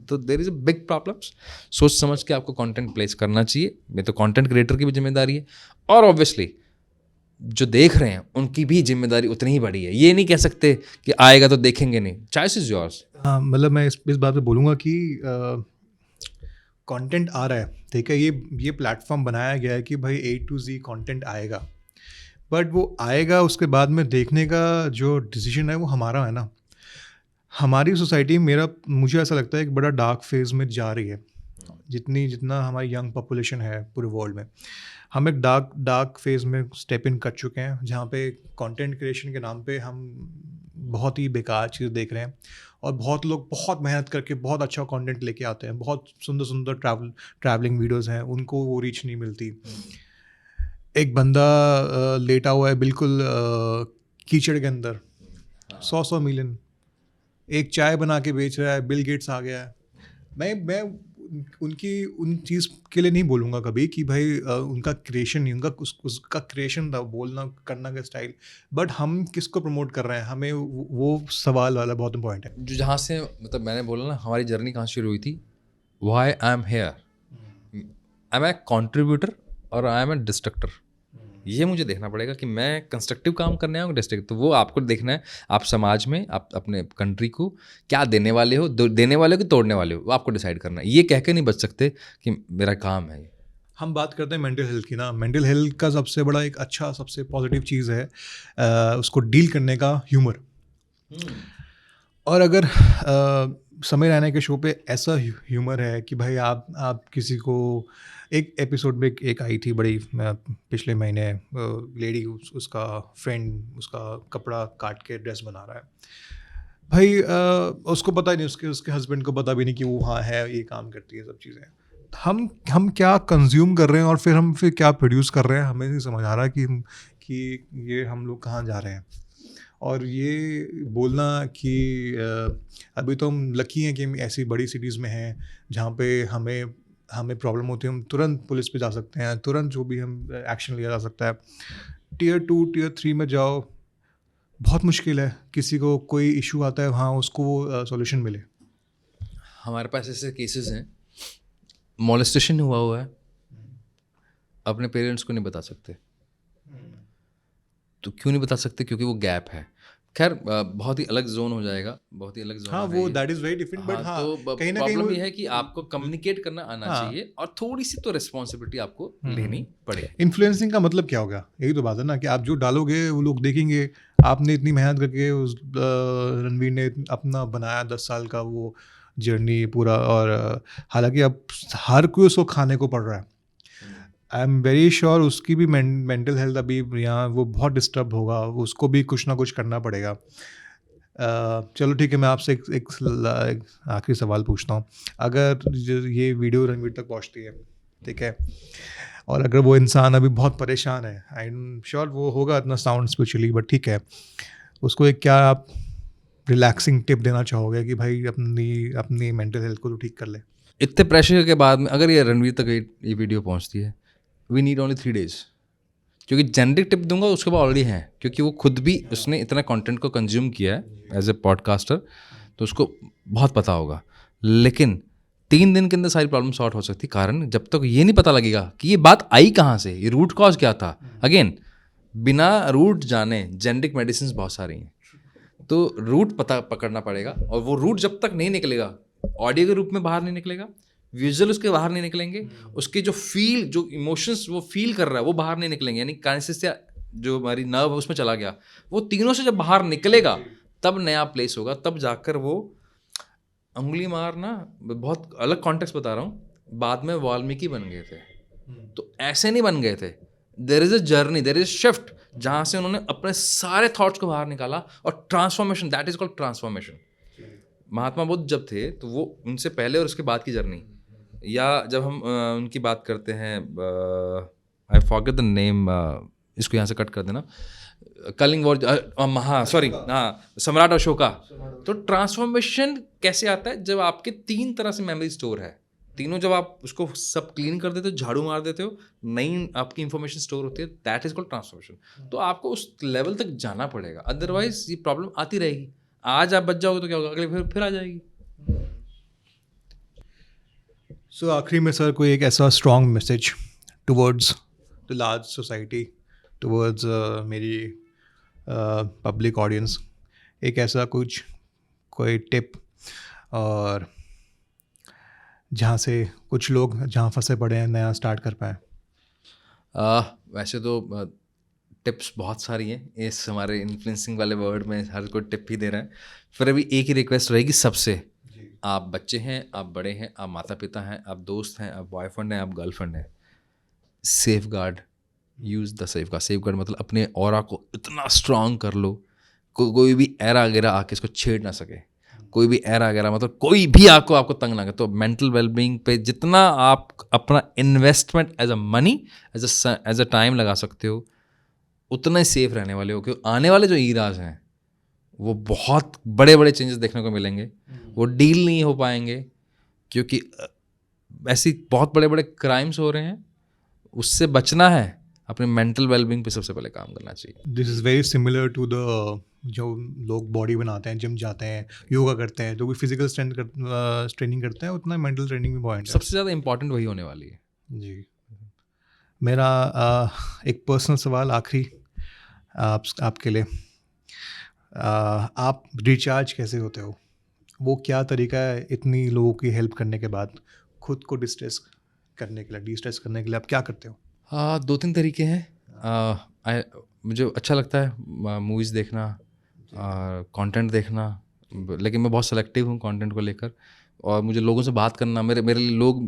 तो there is a big problems. सोच समझ के आपको कंटेंट प्लेस करना चाहिए। मैं तो कंटेंट क्रिएटर की भी जिम्मेदारी है, और ऑब्वियसली जो देख रहे हैं उनकी भी जिम्मेदारी उतनी ही बड़ी है। ये नहीं कह सकते कि आएगा तो देखेंगे नहीं। Choice is yours. हाँ, मतलब मैं इस बात पे बोलूँगा कि कंटेंट आ रहा है, ठीक है, ये प्लेटफॉर्म बनाया गया है कि भाई A to Z कंटेंट आएगा, बट वो आएगा उसके बाद में देखने का जो डिसीजन है वो हमारा है ना। हमारी सोसाइटी मुझे ऐसा लगता है एक बड़ा डार्क फेज में जा रही है। जितना हमारी यंग पॉपुलेशन है पूरे वर्ल्ड में, हम एक डार्क फेज में स्टेप इन कर चुके हैं, जहाँ पे कंटेंट क्रिएशन के नाम पे हम बहुत ही बेकार चीज़ देख रहे हैं। और बहुत लोग बहुत मेहनत करके बहुत अच्छा कंटेंट लेके आते हैं, बहुत सुंदर सुंदर ट्रैवलिंग वीडियोस हैं, उनको वो रीच नहीं मिलती। एक बंदा लेटा हुआ है बिल्कुल कीचड़ के अंदर, 100 मिलियन। एक चाय बना के बेच रहा है, बिल गेट्स आ गया है। मैं उन चीज़ के लिए नहीं बोलूँगा कभी कि भाई उनका क्रिएशन नहीं, उसका क्रिएशन था, बोलना करना का स्टाइल, बट हम किसको प्रमोट कर रहे हैं, हमें वो सवाल वाला बहुत इंपॉर्टेंट है। जो जहाँ से मतलब मैंने बोला ना हमारी जर्नी कहाँ शुरू हुई थी, why I am here, I am a contributor और आई एम ए डिस्ट्रक्टर। ये मुझे देखना पड़ेगा कि मैं कंस्ट्रक्टिव काम करने आया हूँ डिस्ट्रक्टिव। तो वो आपको देखना है, आप समाज में, आप अपने कंट्री को क्या देने वाले हो, देने वाले हो कि तोड़ने वाले हो, वो आपको डिसाइड करना है। ये कह के नहीं बच सकते कि मेरा काम है। हम बात करते हैं मेंटल हेल्थ की ना, मेंटल हेल्थ का सबसे बड़ा एक अच्छा सबसे पॉजिटिव चीज़ है उसको डील करने का ह्यूमर। और अगर समय रहने के शो पे ऐसा ह्यूमर है कि भाई आप किसी को, एक एपिसोड में एक आई थी बड़ी पिछले महीने, लेडी उसका फ्रेंड उसका कपड़ा काट के ड्रेस बना रहा है। भाई उसको पता ही नहीं, उसके हस्बैंड को पता भी नहीं कि वो वहाँ है, ये काम करती है, सब चीज़ें। हम क्या कंज्यूम कर रहे हैं और फिर क्या प्रोड्यूस कर रहे हैं, हमें नहीं समझ आ रहा कि ये हम लोग कहाँ जा रहे हैं। और ये बोलना कि अभी तो हम लकी हैं कि हम ऐसी बड़ी सिटीज़ में हैं जहाँ पे हमें प्रॉब्लम होती है, हम तुरंत पुलिस पे जा सकते हैं, तुरंत जो भी हम एक्शन लिया जा सकता है। टियर 2 टियर 3 में जाओ, बहुत मुश्किल है, किसी को कोई इशू आता है वहाँ उसको सॉल्यूशन मिले। हमारे पास ऐसे केसेस हैं, मॉलेस्टेशन हुआ है, अपने पेरेंट्स को नहीं बता सकते। तो क्यों नहीं बता सकते? क्योंकि वो गैप है। खैर बहुत ही अलग जोन हो जाएगा, बहुत ही अलग जोन हाँ, है वो ये। That is very different, but हाँ, हाँ, तो कहीं ना कहीं प्रॉब्लम वो ये है कि आपको कम्युनिकेट करना आना हाँ। चाहिए और थोड़ी सी तो रिस्पॉन्सिबिलिटी आपको लेनी पड़ेगी। इन्फ्लुएंसिंग का मतलब क्या होगा? यही तो बात है ना कि आप जो डालोगे वो लोग देखेंगे। आपने इतनी मेहनत करके उस रणवीर ने अपना बनाया 10 साल का वो जर्नी पूरा, और हालांकि अब हर कोई उसको खाने को पड़ रहा है। आई एम वेरी श्योर उसकी भी मेंटल हेल्थ अभी यहाँ वो बहुत डिस्टर्ब होगा, उसको भी कुछ ना कुछ करना पड़ेगा। चलो ठीक है, मैं आपसे एक आखिरी सवाल पूछता हूँ। अगर ये वीडियो रणवीर तक पहुँचती है, ठीक है, और अगर वो इंसान अभी बहुत परेशान है, आई एम श्योर वो होगा इतना साउंड स्पिरिचुअली, बट ठीक है, उसको एक क्या आप रिलैक्सिंग टिप देना चाहोगे कि भाई अपनी अपनी मेंटल हेल्थ को तो ठीक कर ले? इतने प्रेशर के बाद में अगर ये रणवीर तक ये वीडियो पहुंचती है, वी नीड ओनली 3 days। क्योंकि जेनरिक टिप दूंगा उसके बाद ऑलरेडी है, क्योंकि वो खुद भी उसने इतना कंटेंट को कंज्यूम किया है एज ए पॉडकास्टर, तो उसको बहुत पता होगा। लेकिन 3 दिन के अंदर सारी प्रॉब्लम सॉर्ट हो सकती, कारण जब तक ये नहीं पता लगेगा कि ये बात आई कहाँ से, ये रूट कॉज क्या था। अगेन, बिना रूट जाने जेनरिक मेडिसिन बहुत सारी हैं, तो रूट पता पकड़ना पड़ेगा, और वो रूट जब तक नहीं निकलेगा, ऑडियो के रूप में बाहर नहीं निकलेगा, विजुअल उसके बाहर नहीं निकलेंगे, उसके जो जो इमोशंस वो फील कर रहा है वो बाहर नहीं निकलेंगे, यानी काइनेसिस जो हमारी नर्व उसमें चला गया, वो तीनों से जब बाहर निकलेगा तब नया प्लेस होगा, तब जाकर वो उंगली मारना। बहुत अलग कॉन्टेक्स्ट बता रहा हूँ, बाद में वाल्मीकि बन गए थे, तो ऐसे नहीं बन गए थे। There is a journey, there is shift, जहाँ से उन्होंने अपने सारे थॉट्स को बाहर निकाला, और transformation, that is called transformation. Mahatma Buddha जब थे तो वो उनसे पहले और उसके बाद की जर्नी, या जब हम उनकी बात करते हैं, आई फॉरगेट द नेम, इसको यहाँ से कट कर देना, कलिंग वॉर, सम्राट अशोका। तो ट्रांसफॉर्मेशन कैसे आता है? जब आपके 3 तरह से मेमोरी स्टोर है, तीनों जब आप उसको सब क्लीन कर देते हो, झाड़ू मार देते हो, नई आपकी इंफॉर्मेशन स्टोर होती है, दैट इज कॉल्ड ट्रांसफॉर्मेशन। तो आपको उस लेवल तक जाना पड़ेगा, अदरवाइज ये प्रॉब्लम आती रहेगी। आज आप बच जाओगे तो क्या होगा, अगले फिर आ जाएगी। सो आखिरी में सर कोई एक ऐसा strong message towards the large society, towards मेरी पब्लिक ऑडियंस, एक ऐसा कुछ कोई टिप, और जहाँ से कुछ लोग जहाँ फंसे पड़े हैं नया स्टार्ट कर पाए? वैसे तो टिप्स बहुत सारी हैं, इस हमारे इन्फ्लुएंसिंग वाले वर्ड में हर कोई टिप ही दे रहा है। फिर अभी एक ही रिक्वेस्ट रहेगी सबसे, आप बच्चे हैं, आप बड़े हैं, आप माता पिता हैं, आप दोस्त हैं, आप बॉयफ्रेंड हैं, आप गर्लफ्रेंड हैं, safe guard, use the safe guard. Safe guard मतलब अपने ऑरा को इतना स्ट्रांग कर लो, कोई भी एरा वगैरह आके इसको छेड़ ना सके, कोई भी एरा वगैरह मतलब कोई भी आपको तंग ना करे। तो मेंटल वेलबींग पे जितना आप अपना investment as a money, as a time लगा सकते हो, उतना ही सेफ रहने वाले हो। क्योंकि आने वाले जो ईराज हैं वो बहुत बड़े बड़े चेंजेस देखने को मिलेंगे, वो डील नहीं हो पाएंगे, क्योंकि ऐसी बहुत बड़े बड़े क्राइम्स हो रहे हैं। उससे बचना है, अपने मेंटल वेलबींग पे सबसे पहले काम करना चाहिए। This is very similar to the जो लोग बॉडी बनाते हैं, जिम जाते हैं, योगा करते हैं, जो भी फिजिकल ट्रेनिंग करते हैं, उतना मेंटल ट्रेनिंग भी इम्पॉर्टेंट है। सबसे ज़्यादा इंपॉर्टेंट वही होने वाली है। जी। मेरा एक पर्सनल सवाल आखिरी आपके लिए, आप रिचार्ज कैसे होते हो? वो क्या तरीका है इतनी लोगों की हेल्प करने के बाद खुद को डिस्ट्रेस करने के लिए, डिस्ट्रेस करने के लिए आप क्या करते हो? 2-3 तरीके हैं। मुझे अच्छा लगता है मूवीज़ देखना, कंटेंट देखना, लेकिन मैं बहुत सेलेक्टिव हूँ कंटेंट को लेकर। और मुझे लोगों से बात करना, मेरे लिए लोग,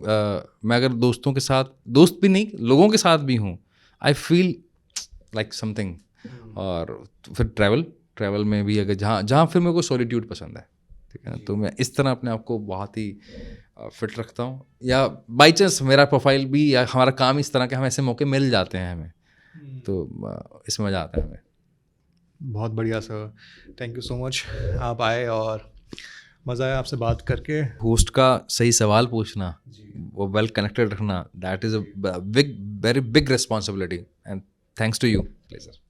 मैं अगर दोस्तों के साथ, दोस्त भी नहीं, लोगों के साथ भी हूँ, आई फील लाइक समथिंग। और फिर ट्रैवल में भी अगर जहाँ फिर मेरे को सॉलिट्यूड पसंद है, ठीक है ना, तो मैं इस तरह अपने आप को बहुत ही फिट रखता हूँ। या बाई चांस मेरा प्रोफाइल भी या हमारा काम इस तरह के, हम ऐसे मौके मिल जाते हैं हमें, तो इसमें मज़ा आता है हमें। बहुत बढ़िया sir, thank you so much. आप आए और मज़ा आया आपसे बात करके। होस्ट का सही सवाल पूछना, वो वेल कनेक्टेड रखना, that is a big, very big responsibility, and thanks to you. Pleasure.